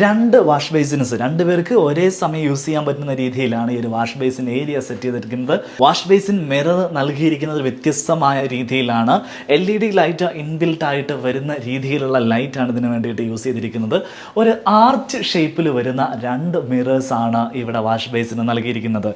A: 2 വാഷ് ബേസിൻസ് 2 പേർക്ക് ഒരേ സമയം യൂസ് ചെയ്യാൻ പറ്റുന്ന രീതിയിലാണ് ഈ ഒരു വാഷ് ബേസിൻ ഏരിയ സെറ്റ് ചെയ്തിരിക്കുന്നത്. വാഷ് ബേസിൻ മിറർ നൽകിയിരിക്കുന്നത് വ്യത്യസ്തമായ രീതിയിലാണ്. LED ലൈറ്റ് ഇൻബിൽട്ട് ആയിട്ട് വരുന്ന രീതിയിലുള്ള ലൈറ്റാണ് ഇതിന് വേണ്ടിയിട്ട് യൂസ് ചെയ്തിരിക്കുന്നത്. ഒരു ആർച്ച് ഷേപ്പിൽ വരുന്ന 2 മിറേഴ്സ് ആണ് ഇവിടെ വാഷ് ബേസിന് നൽകിയിരിക്കുന്നത്.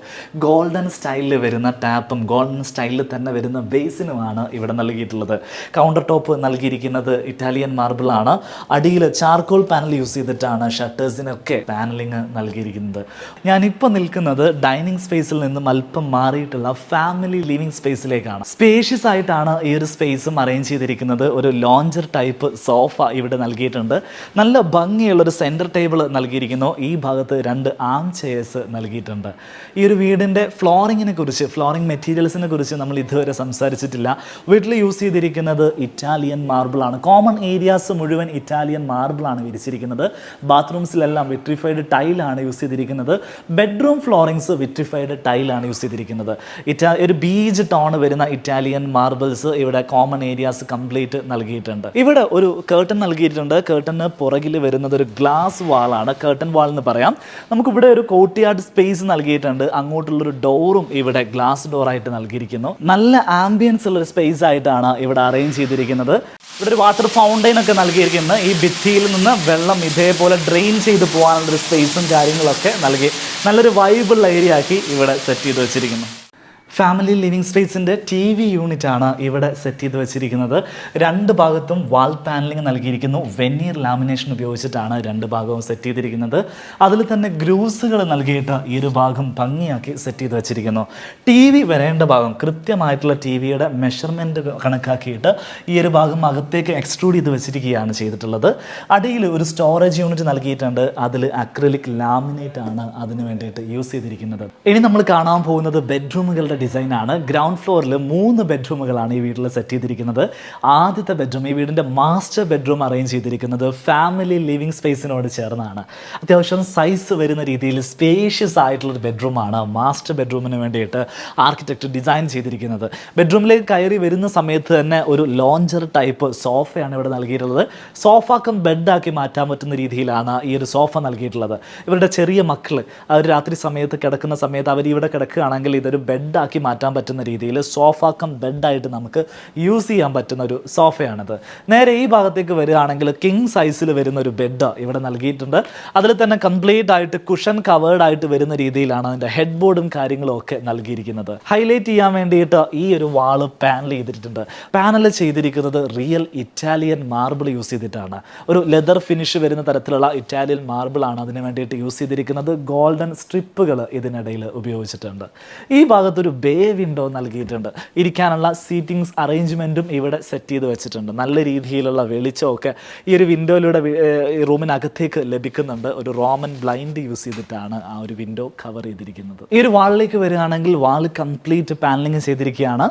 A: ഗോൾഡൻ സ്റ്റൈലിൽ വരുന്ന ടാപ്പും ഗോൾഡൻ സ്റ്റൈലിൽ തന്നെ വരുന്ന ബേസിനുമാണ് ഇവിടെ നൽകിയിട്ടുള്ളത്. കൗണ്ടർ ടോപ്പ് നൽകിയിരിക്കുന്നത് ഇറ്റാലിയൻ മാർബിൾ ആണ്. അടിയിൽ ചാർക്കോൾ പാനൽ യൂസ് ചെയ്തിട്ടാണ് ഷട്ടേഴ്സിനൊക്കെ പാനലിങ് നൽകിയിരിക്കുന്നത്. ഞാനിപ്പോൾ നിൽക്കുന്നത് ഡൈനിങ് സ്പേസിൽ നിന്നും അല്പം മാറിയിട്ടുള്ള ഫാമിലി ലിവിംഗ് സ്പേസിലേക്കാണ്. സ്പേഷ്യസ് ആയിട്ടാണ് ഈ ഒരു സ്പേസും അറേഞ്ച് ചെയ്തിരിക്കുന്നത്. ഒരു ലോഞ്ചർ ടൈപ്പ് സോഫ ഇവിടെ നൽകിയിട്ടുണ്ട്. നല്ല ഭംഗിയുള്ളൊരു സെൻറ്റർ ടേബിൾ നൽകിയിരിക്കുന്നു. ഈ ഭാഗത്ത് 2 ആം ചെയേഴ്സ് നൽകിയിട്ടുണ്ട്. ഈ ഒരു വീടിൻ്റെ ഫ്ലോറിംഗ് മെറ്റീരിയൽസിനെ കുറിച്ച് നമ്മൾ ഇതുവരെ സംസാരിച്ചിട്ടില്ല. വീട്ടിൽ യൂസ് ചെയ്തിരിക്കുന്നത് ഇറ്റാലിയൻ മാർബിളാണ്. കോമൺ ഏരിയാസ് മുഴുവൻ ഇറ്റാലിയൻ മാർബിളാണ് വിരിച്ചിരിക്കുന്നത്. ബാത്റൂംസിലെല്ലാം വിട്രിഫൈഡ് ടൈലാണ് യൂസ് ചെയ്തിരിക്കുന്നത്. ബെഡ്റൂം ഫ്ലോറിങ്സ് വിട്രിഫൈഡ് ടൈലാണ് യൂസ് ചെയ്തിരിക്കുന്നത്. ഒരു ബീജ് ടോൺ വരുന്ന ഇറ്റാലിയൻ മാർബിൾസ് ഇവിടെ കോമൺ ഏരിയാസ് കംപ്ലീറ്റ് നൽകിയിട്ടുണ്ട്. ഇവിടെ ഒരു കേർട്ടൻ നൽകിയിട്ടുണ്ട്. കേർട്ടന് പുറകിൽ വരുന്നത് ഒരു ഗ്ലാസ് വാളാണ്, കേർട്ടൻ വാൾ എന്ന് പറയാം. നമുക്കിവിടെ ഒരു കോർട്ട്യാർഡ് സ്പേസ് നൽകിയിട്ടുണ്ട്. അങ്ങോട്ടുള്ളൊരു ഡോറും ഇവിടെ ഗ്ലാസ് ഡോറായിട്ട് നൽകിയിരിക്കുന്നു. നല്ല ആംബിയൻസ് ഉള്ളൊരു സ്പേസ് ആയിട്ടാണ് ഇവിടെ അറേഞ്ച് ചെയ്തിരിക്കുന്നത്. ഇവിടെ ഒരു വാട്ടർ ഫൗണ്ടെയിൻ ഒക്കെ നൽകിയിരിക്കുന്നത്. ഈ ഭിത്തിയിൽ നിന്ന് വെള്ളം ഇതേപോലെ ഡ്രെയിൻ ചെയ്ത് പോകാനുള്ളൊരു സ്പേസും കാര്യങ്ങളൊക്കെ നൽകി നല്ലൊരു വൈബിൾ ഏരിയ ആക്കി ഇവിടെ സെറ്റ് ചെയ്ത് വെച്ചിരിക്കുന്നു. ഫാമിലി ലിവിംഗ് സ്പേസിൻ്റെ TV യൂണിറ്റാണ് ഇവിടെ സെറ്റ് ചെയ്ത് വെച്ചിരിക്കുന്നത്. രണ്ട് ഭാഗത്തും വാൾ പാനലിംഗ് നൽകിയിരിക്കുന്നു. വെനീർ ലാമിനേഷൻ ഉപയോഗിച്ചിട്ടാണ് രണ്ട് ഭാഗവും സെറ്റ് ചെയ്തിരിക്കുന്നത്. അതിൽ തന്നെ ഗ്രൂസുകൾ നൽകിയിട്ട് ഈ ഒരു ഭാഗം ഭംഗിയാക്കി സെറ്റ് ചെയ്ത് വെച്ചിരിക്കുന്നു. TV വരേണ്ട ഭാഗം കൃത്യമായിട്ടുള്ള TVയുടെ മെഷർമെൻറ്റ് കണക്കാക്കിയിട്ട് ഈ ഒരു ഭാഗം അകത്തേക്ക് എക്സ്ട്രൂഡ് ചെയ്ത് വെച്ചിരിക്കുകയാണ് ചെയ്തിട്ടുള്ളത്. അടിയിൽ ഒരു സ്റ്റോറേജ് യൂണിറ്റ് നൽകിയിട്ടുണ്ട്. അതിൽ അക്രിലിക് ലാമിനേറ്റ് ആണ് അതിന് വേണ്ടിയിട്ട് യൂസ് ചെയ്തിരിക്കുന്നത്. ഇനി നമ്മൾ കാണാൻ പോകുന്നത് ബെഡ്റൂമുകളുടെ ഡിസൈനാണ്. ഗ്രൗണ്ട് ഫ്ലോറിൽ 3 ബെഡ്റൂമുകളാണ് ഈ വീട്ടിൽ സെറ്റ് ചെയ്തിരിക്കുന്നത്. ആദ്യത്തെ ബെഡ്റൂം, ഈ വീടിൻ്റെ മാസ്റ്റർ ബെഡ്റൂം അറേഞ്ച് ചെയ്തിരിക്കുന്നത് ഫാമിലി ലിവിംഗ് സ്പേസിനോട് ചേർന്നാണ്. അത്യാവശ്യം സൈസ് വരുന്ന രീതിയിൽ സ്പേഷ്യസ് ആയിട്ടുള്ളൊരു ബെഡ്റൂമാണ് മാസ്റ്റർ ബെഡ്റൂമിന് വേണ്ടിയിട്ട് ആർക്കിടെക്ട് ഡിസൈൻ ചെയ്തിരിക്കുന്നത്. ബെഡ്റൂമിലേക്ക് കയറി വരുന്ന സമയത്ത് തന്നെ ഒരു ലോഞ്ചർ ടൈപ്പ് സോഫയാണ് ഇവിടെ നൽകിയിട്ടുള്ളത്. സോഫ കം ബെഡാക്കി മാറ്റാൻ പറ്റുന്ന രീതിയിലാണ് ഈ ഒരു സോഫ നൽകിയിട്ടുള്ളത്. ഇവരുടെ ചെറിയ മക്കൾ അവർ രാത്രി സമയത്ത് കിടക്കുന്ന സമയത്ത് അവർ ഇവിടെ കിടക്കുകയാണെങ്കിൽ ഇതൊരു ബെഡാക്കി മാറ്റാൻ പറ്റുന്ന രീതിയിൽ സോഫ കം ബെഡായിട്ട് നമുക്ക് യൂസ് ചെയ്യാൻ പറ്റുന്ന ഒരു സോഫയാണിത്. നേരെ ഈ ഭാഗത്തേക്ക് വരികയാണെങ്കിൽ കിങ് സൈസിൽ വരുന്ന ഒരു ബെഡ് ഇവിടെ നൽകിയിട്ടുണ്ട്. അതിൽ തന്നെ കംപ്ലീറ്റ് ആയിട്ട് കുഷൻ കവേർഡ് ആയിട്ട് വരുന്ന രീതിയിലാണ് അതിൻ്റെ ഹെഡ് ബോർഡും കാര്യങ്ങളും ഒക്കെ നൽകിയിരിക്കുന്നത്. ഹൈലൈറ്റ് ചെയ്യാൻ വേണ്ടിയിട്ട് ഈ ഒരു വാള് പാനൽ ചെയ്തിട്ടുണ്ട്. പാനൽ ചെയ്തിരിക്കുന്നത് റിയൽ ഇറ്റാലിയൻ മാർബിൾ യൂസ് ചെയ്തിട്ടാണ്. ഒരു ലെതർ ഫിനിഷ് വരുന്ന തരത്തിലുള്ള ഇറ്റാലിയൻ മാർബിൾ ആണ് അതിന് വേണ്ടിയിട്ട് യൂസ് ചെയ്തിരിക്കുന്നത്. ഗോൾഡൻ സ്ട്രിപ്പുകൾ ഇതിനിടയിൽ ഉപയോഗിച്ചിട്ടുണ്ട്. ഈ ഭാഗത്തൊരു ബേ വിൻഡോ നൽകിയിട്ടുണ്ട്. ഇരിക്കാനുള്ള സീറ്റിംഗ്സ് അറേഞ്ച്മെൻറ്റും ഇവിടെ സെറ്റ് ചെയ്ത് വെച്ചിട്ടുണ്ട്. നല്ല രീതിയിലുള്ള വെളിച്ചമൊക്കെ ഈ ഒരു വിൻഡോയിലൂടെ റൂമിനകത്തേക്ക് ലഭിക്കുന്നുണ്ട്. ഒരു റോമൻ ബ്ലൈൻഡ് യൂസ് ചെയ്തിട്ടാണ് ആ ഒരു വിൻഡോ കവർ ചെയ്തിരിക്കുന്നത്. ഈ ഒരു വാളിലേക്ക് വരികയാണെങ്കിൽ വാൾ കംപ്ലീറ്റ് പാനലിംഗ് ചെയ്തിരിക്കുകയാണ്.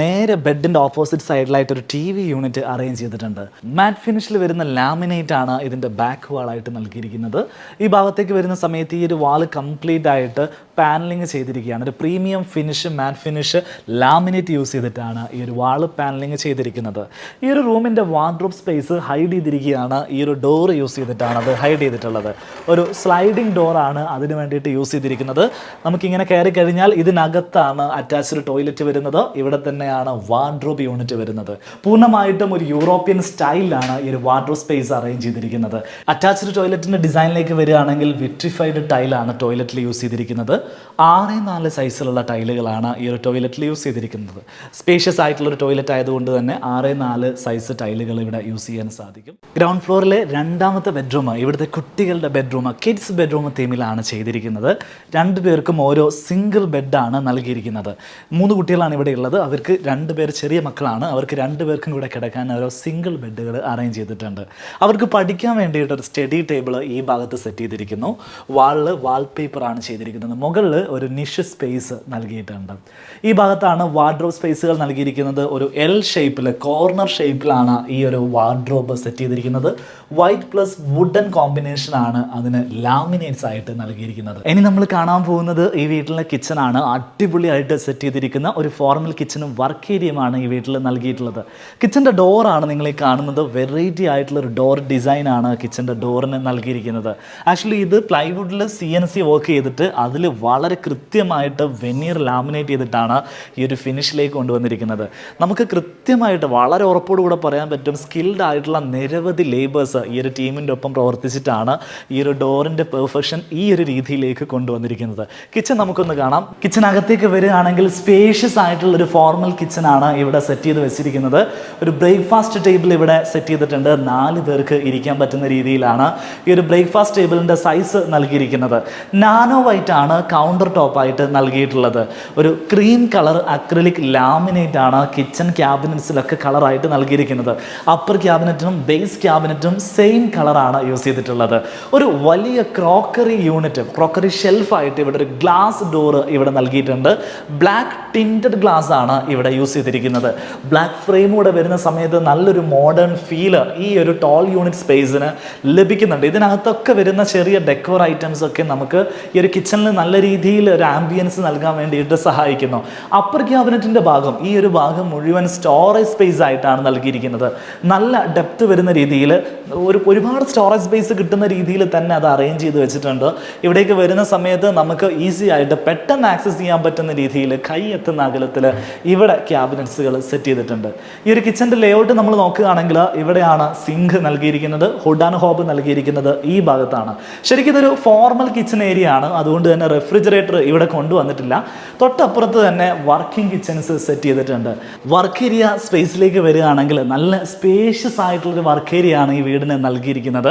A: നേരെ ബെഡിൻ്റെ ഓപ്പോസിറ്റ് സൈഡിലായിട്ട് ഒരു TV യൂണിറ്റ് അറേഞ്ച് ചെയ്തിട്ടുണ്ട്. മാറ്റ് ഫിനിഷിൽ വരുന്ന ലാമിനേറ്റ് ആണ് ഇതിൻ്റെ ബാക്ക് വാളായിട്ട് നൽകിയിരിക്കുന്നത്. ഈ ഭാഗത്തേക്ക് വരുന്ന സമയത്ത് ഈ ഒരു വാൾ കംപ്ലീറ്റ് ആയിട്ട് പാനലിംഗ് ചെയ്തിരിക്കുകയാണ്. ഒരു പ്രീമിയം ഫിനിഷ്, മാറ്റ് ഫിനിഷ് ലാമിനേറ്റ് യൂസ് ചെയ്തിട്ടാണ് ഈ ഒരു വാൾ പാനലിംഗ് ചെയ്തിരിക്കുന്നത്. ഈ ഒരു റൂമിൻ്റെ വാർഡ്രോബ് സ്പേസ് ഹൈഡ് ചെയ്തിരിക്കുകയാണ്. ഈ ഒരു ഡോർ യൂസ് ചെയ്തിട്ടാണ് അത് ഹൈഡ് ചെയ്തിട്ടുള്ളത്. ഒരു സ്ലൈഡിംഗ് ഡോറാണ് അതിന് വേണ്ടിയിട്ട് യൂസ് ചെയ്തിരിക്കുന്നത്. നമുക്കിങ്ങനെ കയറി കഴിഞ്ഞാൽ ഇതിനകത്താണ് അറ്റാച്ച്ഡ് ടോയ്ലറ്റ് വരുന്നത്. ഇവിടെ തന്നെയാണ് വാർഡ്രോബ് യൂണിറ്റ് വരുന്നത്. പൂർണ്ണമായിട്ടും ഒരു യൂറോപ്യൻ സ്റ്റൈലിലാണ് ഈ ഒരു വാർഡ്രോബ് സ്പേസ് അറേഞ്ച് ചെയ്തിരിക്കുന്നത്. അറ്റാച്ച്ഡ് ടോയ്ലറ്റിൻ്റെ ഡിസൈനിലേക്ക് വരികയാണെങ്കിൽ വിട്രിഫൈഡ് ടൈലാണ് ടോയ്ലറ്റിൽ യൂസ് ചെയ്തിരിക്കുന്നത്. 6x4 സൈസിലുള്ള ടൈലുകളാണ് ഈ ഒരു ടോയ്ലറ്റിൽ യൂസ് ചെയ്തിരിക്കുന്നത്. സ്പേഷ്യസ് ആയിട്ടുള്ളൊരു ടോയ്ലറ്റ് ആയതുകൊണ്ട് തന്നെ 6x4 സൈസ് ടൈലുകൾ ഇവിടെ യൂസ് ചെയ്യാൻ സാധിക്കും. ഗ്രൗണ്ട് ഫ്ലോറിലെ രണ്ടാമത്തെ ബെഡ്റൂം, ഇവിടുത്തെ കുട്ടികളുടെ ബെഡ്റൂം, കിഡ്സ് ബെഡ്റൂം തീമിലാണ് ചെയ്തിരിക്കുന്നത്. 2 പേർക്കും ഓരോ സിംഗിൾ ബെഡാണ് നൽകിയിരിക്കുന്നത്. 3 കുട്ടികളാണ് ഇവിടെ ഉള്ളത്. അവർക്ക് 2 പേർ ചെറിയ മക്കളാണ്. അവർക്ക് 2 പേർക്കും കൂടെ കിടക്കാൻ ഓരോ സിംഗിൾ ബെഡുകൾ അറേഞ്ച് ചെയ്തിട്ടുണ്ട്. അവർക്ക് പഠിക്കാൻ വേണ്ടിയിട്ടൊരു സ്റ്റഡി ടേബിൾ ഈ ഭാഗത്ത് സെറ്റ് ചെയ്തിരിക്കുന്നു. വാളിൽ വാൾപേപ്പറാണ് ചെയ്തിരിക്കുന്നത്. മുകളിൽ ഒരു നിഷ് സ്പേസ് നൽകിയിട്ടുണ്ട്. ഈ ഭാഗത്താണ് വാർഡ്രോബ് സ്പേസുകൾ നൽകിയിരിക്കുന്നത്. ഒരു L ഷേപ്പിൽ, കോർണർ ഷേപ്പിലാണ് ഈ ഒരു വാർഡ്രോബ് സെറ്റ് ചെയ്തിരിക്കുന്നത്. വൈറ്റ് പ്ലസ് വുഡൻ കോമ്പിനേഷനാണ് അതിന് ലാമിനേറ്റ്സ് ആയിട്ട് നൽകിയിരിക്കുന്നത്. ഇനി നമ്മൾ കാണാൻ പോകുന്നത് ഈ വീട്ടിലെ കിച്ചണാണ്. അടിപൊളിയായിട്ട് സെറ്റ് ചെയ്തിരിക്കുന്ന ഒരു ഫോർമൽ കിച്ചണും വർക്ക് ഏരിയയുമാണ് ഈ വീട്ടിൽ നൽകിയിട്ടുള്ളത്. കിച്ചൻ്റെ ഡോറാണ് നിങ്ങൾ ഈ കാണുന്നത്. വെറൈറ്റി ആയിട്ടുള്ളൊരു ഡോർ ഡിസൈനാണ് കിച്ചൻ്റെ ഡോറിന് നൽകിയിരിക്കുന്നത്. ആക്ച്വലി ഇത് പ്ലൈവുഡിൽ CNC വർക്ക് ചെയ്തിട്ട് അതിൽ വളരെ കൃത്യമായിട്ട് വെനീർ ലാമിനേറ്റ് ചെയ്തിട്ടാണ് ഈ ഒരു ഫിനിഷിലേക്ക് കൊണ്ടുവന്നിരിക്കുന്നത്. നമുക്ക് കൃത്യമായിട്ട് വളരെ ഉറപ്പോടുകൂടെ പറയാൻ പറ്റും സ്കിൽഡ് ആയിട്ടുള്ള നിരവധി ലേബേഴ്സ് ഈ ഒരു ടീമിൻ്റെ ഒപ്പം പ്രവർത്തിച്ചിട്ടാണ് ഈ ഒരു ഡോറിൻ്റെ പെർഫെക്ഷൻ ഈ ഒരു രീതിയിലേക്ക് കൊണ്ടുവന്നിരിക്കുന്നത്. കിച്ചൺ നമുക്കൊന്ന് കാണാം. കിച്ചണകത്തേക്ക് വരികയാണെങ്കിൽ സ്പേഷ്യസ് ആയിട്ടുള്ളൊരു ഫോർമൽ കിച്ചണാണ് ഇവിടെ സെറ്റ് ചെയ്ത് വെച്ചിരിക്കുന്നത്. ഒരു ബ്രേക്ക്ഫാസ്റ്റ് ടേബിൾ ഇവിടെ സെറ്റ് ചെയ്തിട്ടുണ്ട്. 4 പേർക്ക് ഇരിക്കാൻ പറ്റുന്ന രീതിയിലാണ് ഈ ഒരു ബ്രേക്ക്ഫാസ്റ്റ് ടേബിളിൻ്റെ സൈസ് നൽകിയിരിക്കുന്നത്. നാനോ വൈറ്റ് ആണ് കൗണ്ടർ ടോപ്പായിട്ട് നൽകിയിട്ടുള്ളത്. ഒരു ക്രീം കളർ അക്രിലിക് ലാമിനേറ്റ് ആണ് കിച്ചൺ ക്യാബിനറ്റ്സിലൊക്കെ കളറായിട്ട് നൽകിയിരിക്കുന്നത്. അപ്പർ ക്യാബിനറ്റും ബേസ് ക്യാബിനറ്റും സെയിം കളറാണ് യൂസ് ചെയ്തിട്ടുള്ളത്. ഒരു വലിയ ക്രോക്കറി യൂണിറ്റ്, ക്രോക്കറി ഷെൽഫായിട്ട് ഇവിടെ ഒരു ഗ്ലാസ് ഡോറ് ഇവിടെ നൽകിയിട്ടുണ്ട്. ബ്ലാക്ക് ടിൻറ്റഡ് ഗ്ലാസ് ആണ് ഇവിടെ യൂസ് ചെയ്തിരിക്കുന്നത്. ബ്ലാക്ക് ഫ്രെയിം കൂടെ വരുന്ന സമയത്ത് നല്ലൊരു മോഡേൺ ഫീല് ഈ ഒരു ടോൾ യൂണിറ്റ് സ്പേസിന് ലഭിക്കുന്നുണ്ട്. ഇതിനകത്തൊക്കെ വരുന്ന ചെറിയ ഡെക്കോർ ഐറ്റംസ് ഒക്കെ നമുക്ക് ഈ ഒരു കിച്ചണിൽ നല്ല രീതിയിൽ ഒരു ആംബിയൻസ് നൽകാൻ വേണ്ടിയിട്ട് സഹായിക്കുന്നു. അപ്പർ ക്യാബിനറ്റിൻ്റെ ഭാഗം, ഈ ഒരു ഭാഗം മുഴുവൻ സ്റ്റോറേജ് സ്പേസ് ആയിട്ടാണ് നൽകിയിരിക്കുന്നത്. നല്ല ഡെപ്ത് വരുന്ന രീതിയിൽ ഒരുപാട് സ്റ്റോറേജ് സ്പേസ് കിട്ടുന്ന രീതിയിൽ തന്നെ അത് അറേഞ്ച് ചെയ്ത് വെച്ചിട്ടുണ്ട്. ഇവിടേക്ക് വരുന്ന സമയത്ത് നമുക്ക് ഈസി ആയിട്ട് പെട്ടെന്ന് ആക്സസ് ചെയ്യാൻ പറ്റുന്ന രീതിയിൽ കൈ എത്തുന്ന അകലത്തിൽ ഇവിടെ ക്യാബിനറ്റ്സുകൾ സെറ്റ് ചെയ്തിട്ടുണ്ട്. ഈ ഒരു കിച്ചൻ്റെ ലേഔട്ട് നമ്മൾ നോക്കുകയാണെങ്കിൽ ഇവിടെയാണ് സിങ്ക് നൽകിയിരിക്കുന്നത്. ഹുഡ് ആൻഡ് ഹോബ് നൽകിയിരിക്കുന്നത് ഈ ഭാഗത്താണ്. ശരിക്കും ഇതൊരു ഫോർമൽ കിച്ചൺ ഏരിയ ആണ്. അതുകൊണ്ട് തന്നെ റെഫ്രിജറേറ്റർ ഇവിടെ കൊണ്ടുവന്നിട്ടില്ല. തൊട്ടപ്പുറത്ത് തന്നെ വർക്കിംഗ് കിച്ചൺസ് സെറ്റ് ചെയ്തിട്ടുണ്ട്. വർക്ക് ഏരിയ സ്പേസിലേക്ക് വരികയാണെങ്കിൽ നല്ല സ്പേഷ്യസ് ആയിട്ടുള്ളൊരു വർക്ക് ഏരിയ ആണ് ഈ വീടിന് നൽകിയിരിക്കുന്നത്.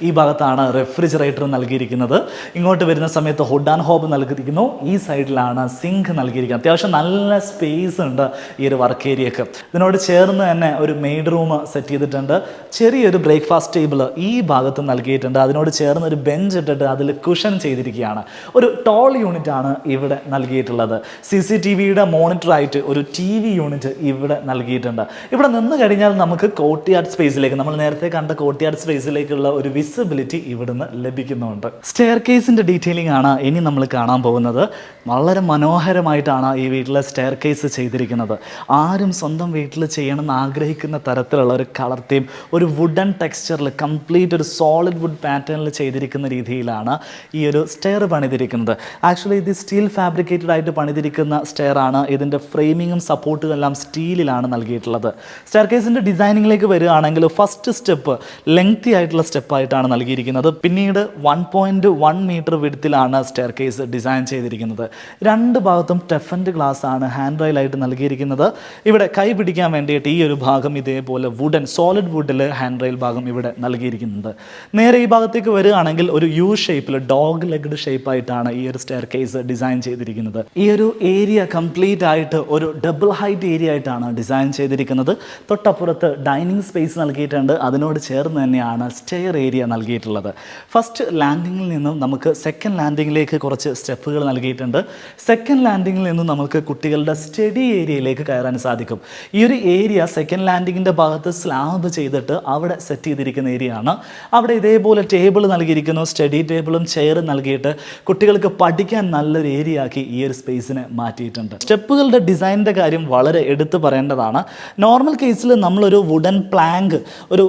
A: ഈ ഭാഗത്താണ് റെഫ്രിജറേറ്റർ നൽകിയിരിക്കുന്നത്. ഇങ്ങോട്ട് വരുന്ന സമയത്ത് ഹുഡ് ആൻഡ് ഹോബ് നൽകിയിരിക്കുന്നു. ഈ സൈഡിലാണ് സിങ്ക് നൽകിയിരിക്കുന്നത്. അത്യാവശ്യം നല്ല സ്പേസ് ഉണ്ട് ഈ ഒരു വർക്ക് ഏരിയക്ക്. ഇതിനോട് ചേർന്ന് തന്നെ ഒരു മെയ്ഡ് റൂം സെറ്റ് ചെയ്തിട്ടുണ്ട്. ചെറിയൊരു ബ്രേക്ക്ഫാസ്റ്റ് ടേബിൾ ഈ ഭാഗത്ത് നൽകിയിട്ടുണ്ട്. അതിനോട് ചേർന്ന് ഒരു ബെഞ്ച് ഇട്ടിട്ട് അതിൽ കുഷൻ ചെയ്തിരിക്കുകയാണ്. ഒരു ടോൾ യൂണിറ്റ് ആണ് ഇവിടെ നൽകിയിട്ടുള്ളത്. CCTVയുടെ മോണിറ്ററായിട്ട് ഒരു TV യൂണിറ്റ് ഇവിടെ നൽകിയിട്ടുണ്ട്. ഇവിടെ നിന്ന് കഴിഞ്ഞാൽ നമുക്ക് കോർട്ട്യാർഡ് സ്പേസിലേക്ക്, നമ്മൾ നേരത്തെ കണ്ട കോർട്ട്യാർഡ് സ്പേസിലേക്കുള്ള ഒരു വിസിബിലിറ്റി ഇവിടുന്ന് ലഭിക്കുന്നുണ്ട്. സ്റ്റെയർ കേസിൻ്റെ ഡീറ്റെയിലിംഗ് ആണ് ഇനി നമ്മൾ കാണാൻ പോകുന്നത്. വളരെ മനോഹരമായിട്ടാണ് ഈ വീട്ടിലെ സ്റ്റെയർ കേസ് ചെയ്തിരിക്കുന്നത്. ആരും സ്വന്തം വീട്ടിൽ ചെയ്യണമെന്ന് ആഗ്രഹിക്കുന്ന തരത്തിലുള്ള ഒരു കളർ തീം, ഒരു വുഡൻ ടെക്സ്ചറിൽ കംപ്ലീറ്റ് ഒരു സോളിഡ് വുഡ് പാറ്റേണിൽ ചെയ്തിരിക്കുന്ന രീതിയിലാണ് ഈ ഒരു സ്റ്റെയർ പണിതിരിക്കുന്നത്. ആക്ച്വലി ഇത് സ്റ്റീൽ ഫാബ്രിക്കേറ്റഡ് ആയിട്ട് പണിതിരിക്കുന്ന സ്റ്റെയർ ആണ്. ഇതിൻ്റെ ഫ്രെയിമിങ്ങും സപ്പോർട്ടും എല്ലാം സ്റ്റീലിലാണ് നൽകിയിട്ടുള്ളത്. സ്റ്റെയർ കേസിൻ്റെ ഡിസൈനിങ്ങിലേക്ക് വരികയാണെങ്കിൽ ഫസ്റ്റ് സ്റ്റെപ്പ് ലെങ്തി ആയിട്ടുള്ള സ്റ്റെപ്പായിട്ടാണ് നൽകിയിരിക്കുന്നത്. പിന്നീട് 1.1 മീറ്റർ വിഡ്ത്തിലാണ് സ്റ്റെയർ കേസ് ഡിസൈൻ ചെയ്തിരിക്കുന്നത്. രണ്ട് ഭാഗത്തും ടെഫൻഡ് ഗ്ലാസ് ആണ് ഹാൻഡ് റെയിലായിട്ട് നൽകിയിരിക്കുന്നത്. ഇവിടെ കൈ പിടിക്കാൻ വേണ്ടിയിട്ട് ഈ ഒരു ഭാഗം ഇതേപോലെ വുഡൻ സോളിഡ് വുഡിൽ ഹാൻഡ് റെയിൽ ഭാഗം ഇവിടെ നൽകിയിരിക്കുന്നുണ്ട്. നേരെ ഈ ഭാഗത്തേക്ക് വരികയാണെങ്കിൽ ഒരു യു ഷേപ്പിൽ ഡോഗ് ലെഗ്ഡ് ഷേപ്പായിട്ടാണ് ഈ ഒരു സ്റ്റെയർ കേസ് ഡിസൈൻ ചെയ്തിരിക്കുന്നത്. ഈ ഒരു ഏരിയ കംപ്ലീറ്റ് ആയിട്ട് ഒരു ഡബിൾ ഹൈറ്റ് ഏരിയ ആയിട്ടാണ് ഡിസൈൻ ചെയ്തിരിക്കുന്നത്. തൊട്ടപ്പുറത്ത് ഡൈനിങ് സ്പേസ് നൽകിയിട്ടുണ്ട്. അതിനോട് ചേർന്ന് തന്നെയാണ് സ്റ്റെയർ ഏരിയ നൽകിയിട്ടുള്ളത്. ഫസ്റ്റ് ലാൻഡിങ്ങിൽ നിന്നും നമുക്ക് സെക്കൻഡ് ലാൻഡിങ്ങിലേക്ക് കുറച്ച് സ്റ്റെപ്പുകൾ നൽകിയിട്ടുണ്ട്. സെക്കൻഡ് ലാൻഡിങ്ങിൽ നിന്നും നമുക്ക് കുട്ടികളുടെ സ്റ്റഡി ഏരിയയിലേക്ക് കയറാൻ സാധിക്കും. ഈ ഒരു ഏരിയ സെക്കൻഡ് ലാൻഡിങ്ങിൻ്റെ ഭാഗത്ത് സ്ലാബ് ചെയ്തിട്ട് അവിടെ സെറ്റ് ചെയ്തിരിക്കുന്ന ഏരിയ ആണ്. അവിടെ ഇതേപോലെ ടേബിൾ നൽകിയിരിക്കുന്നു. സ്റ്റഡി ടേബിളും ചെയറും നൽകിയിട്ട് കുട്ടികൾക്ക് പഠിക്കാൻ നല്ലൊരു ഏരിയ ആക്കി ഈ ഒരു സ്പേസിനെ മാറ്റിയിട്ടുണ്ട്. സ്റ്റെപ്പുകളുടെ ഡിസൈനിൻ്റെ കാര്യം വളരെ എടുത്തു പറയേണ്ടതാണ്. നോർമൽ കേസിൽ നമ്മളൊരു വുഡൻ പ്ലാങ്ക്,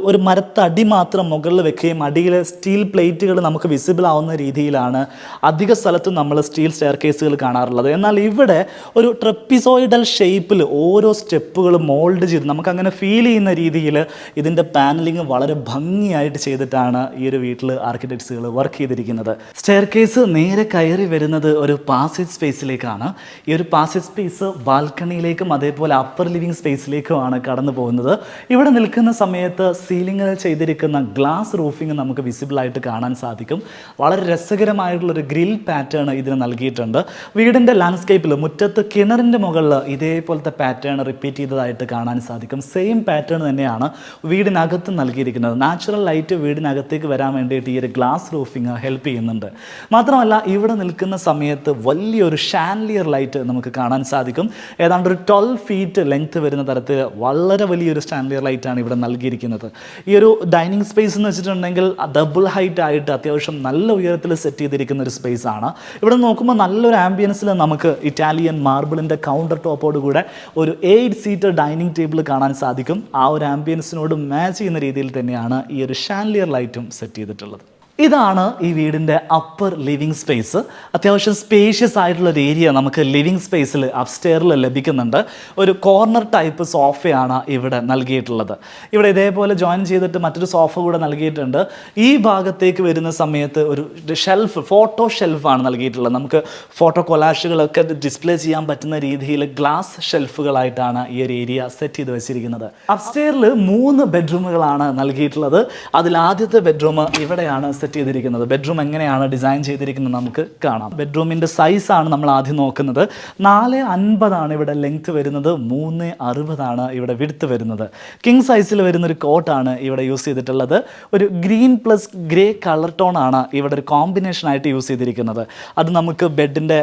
A: ഒരു മരത്തടി മാത്രം മുകളിൽ വെക്കുകയും അടിയിൽ സ്റ്റീൽ പ്ലേറ്റുകൾ നമുക്ക് വിസിബിൾ ആവുന്ന രീതിയിലാണ് അധിക സ്ഥലത്തും നമ്മൾ സ്റ്റീൽ സ്റ്റെയർ കേസുകൾ കാണാറുള്ളത്. എന്നാൽ ഇവിടെ ഒരു ട്രപ്പിസോയിഡൽ ഷേപ്പിൽ ഓരോ സ്റ്റെപ്പുകളും മോൾഡ് ചെയ്ത് നമുക്കങ്ങനെ ഫീൽ ചെയ്യുന്ന രീതിയിൽ ഇതിൻ്റെ പാനലിങ് വളരെ ഭംഗിയായിട്ട് ചെയ്തിട്ടാണ് ഈ ഒരു വീട്ടിൽ ആർക്കിടെക്ട്സുകൾ വർക്ക് ചെയ്തിരിക്കുന്നത്. സ്റ്റെയർ കേസ് നേരെ കയറി വരുന്നത് ഒരു പാസേജ് സ്പേസിലേക്കാണ്. ഈ ഒരു പാസേജ് സ്പേസ് ബാൽക്കണിയിലേക്കും അതേപോലെ അപ്പർ ലിവിങ് സ്പേസിലേക്കുമാണ് കടന്നു പോകുന്നത്. ഇവിടെ നിൽക്കുന്ന സമയത്ത് സീലിങ്ങിൽ ചെയ്തിരിക്കുന്ന ഗ്ലാസ് റൂഫിംഗ് നമുക്ക് വിസിബിളായിട്ട് കാണാൻ സാധിക്കും. വളരെ രസകരമായിട്ടുള്ളൊരു ഗ്രിൽ പാറ്റേൺ ഇതിന് നൽകിയിട്ടുണ്ട്. വീടിൻ്റെ ലാൻഡ്സ്കേപ്പിൽ മുറ്റത്ത് കിണറിൻ്റെ മുകളിൽ ഇതേപോലത്തെ പാറ്റേൺ റിപ്പീറ്റ് ചെയ്തതായിട്ട് കാണാൻ സാധിക്കും. സെയിം പാറ്റേൺ തന്നെയാണ് വീടിനകത്ത് നൽകിയിരിക്കുന്നത്. നാച്ചുറൽ ലൈറ്റ് വീടിനകത്തേക്ക് വരാൻ വേണ്ടിയിട്ട് ഈ ഒരു ഗ്ലാസ് റൂഫിംഗ് ഹെൽപ്പ് ചെയ്യുന്നുണ്ട്. മാത്രമല്ല ഇവിടെ നിൽക്കുന്ന സമയത്ത് വലിയൊരു ഷാൻലിയർ ലൈറ്റ് നമുക്ക് കാണാൻ സാധിക്കും. ഏതാണ്ട് ഒരു 12 ഫീറ്റ് ലെങ്ത് വരുന്ന തരത്തിൽ വളരെ വലിയൊരു ഷാൻലിയർ ലൈറ്റാണ് ഇവിടെ നൽകിയിരിക്കുന്നത്. ഈ ഒരു ഡൈനിങ് സ്പേസ് എന്ന് വെച്ചിട്ടുണ്ടെങ്കിൽ ഡബിൾ ഹൈറ്റ് ആയിട്ട് അത്യാവശ്യം നല്ല ഉയരത്തിൽ സെറ്റ് ചെയ്തിരിക്കുന്ന ഒരു സ്പേസ് ആണ്. ഇവിടെ നോക്കുമ്പോൾ നല്ലൊരു ആംബിയൻസിൽ നമുക്ക് ഇറ്റാലിയൻ മാർബിളിൻ്റെ കൗണ്ടർ ടോപ്പോട് കൂടെ ഒരു 8 സീറ്റർ ഡൈനിങ് ടേബിൾ കാണാൻ സാധിക്കും. ആ ഒരു ആംബിയൻസിനോട് മാച്ച് ചെയ്യുന്ന രീതിയിൽ തന്നെയാണ് ഈ ഒരു ഷാൻലിയർ ലൈറ്റും സെറ്റ് ചെയ്തിട്ടുള്ളത്. ഇതാണ് ഈ വീടിൻ്റെ അപ്പർ ലിവിങ് സ്പേസ്. അത്യാവശ്യം സ്പേഷ്യസ് ആയിട്ടുള്ളൊരു ഏരിയ നമുക്ക് ലിവിങ് സ്പേസിൽ അപ്സ്റ്റെയറിൽ ലഭിക്കുന്നുണ്ട്. ഒരു കോർണർ ടൈപ്പ് സോഫയാണ് ഇവിടെ നൽകിയിട്ടുള്ളത്. ഇവിടെ ഇതേപോലെ ജോയിൻ ചെയ്തിട്ട് മറ്റൊരു സോഫ കൂടെ നൽകിയിട്ടുണ്ട്. ഈ ഭാഗത്തേക്ക് വരുന്ന സമയത്ത് ഒരു ഷെൽഫ്, ഫോട്ടോ ഷെൽഫാണ് നൽകിയിട്ടുള്ളത്. നമുക്ക് ഫോട്ടോ കൊലാഷുകളൊക്കെ ഡിസ്പ്ലേ ചെയ്യാൻ പറ്റുന്ന രീതിയിൽ ഗ്ലാസ് ഷെൽഫുകളായിട്ടാണ് ഈ ഒരു ഏരിയ സെറ്റ് ചെയ്ത് വെച്ചിരിക്കുന്നത്. അപ്സ്റ്റെയറിൽ 3 ബെഡ്റൂമുകളാണ് നൽകിയിട്ടുള്ളത്. അതിൽ ആദ്യത്തെ ബെഡ്റൂം ഇവിടെയാണ് സെറ്റ് ചെയ്തിരിക്കുന്നത്. ബെഡ്റൂം എങ്ങനെയാണ് ഡിസൈൻ ചെയ്തിരിക്കുന്നത് നമുക്ക് കാണാം. ബെഡ്റൂമിൻ്റെ സൈസാണ് നമ്മൾ ആദ്യം നോക്കുന്നത്. 4.50 ഇവിടെ ലെങ്ത് വരുന്നത്, 3.60 ഇവിടെ വിഡ്ത്ത് വരുന്നത്. കിങ് സൈസിൽ വരുന്നൊരു കോട്ടാണ് ഇവിടെ യൂസ് ചെയ്തിട്ടുള്ളത്. ഒരു ഗ്രീൻ പ്ലസ് ഗ്രേ കളർ ടോണാണ് ഇവിടെ ഒരു കോമ്പിനേഷനായിട്ട് യൂസ് ചെയ്തിരിക്കുന്നത്. അത് നമുക്ക് ബെഡിൻ്റെ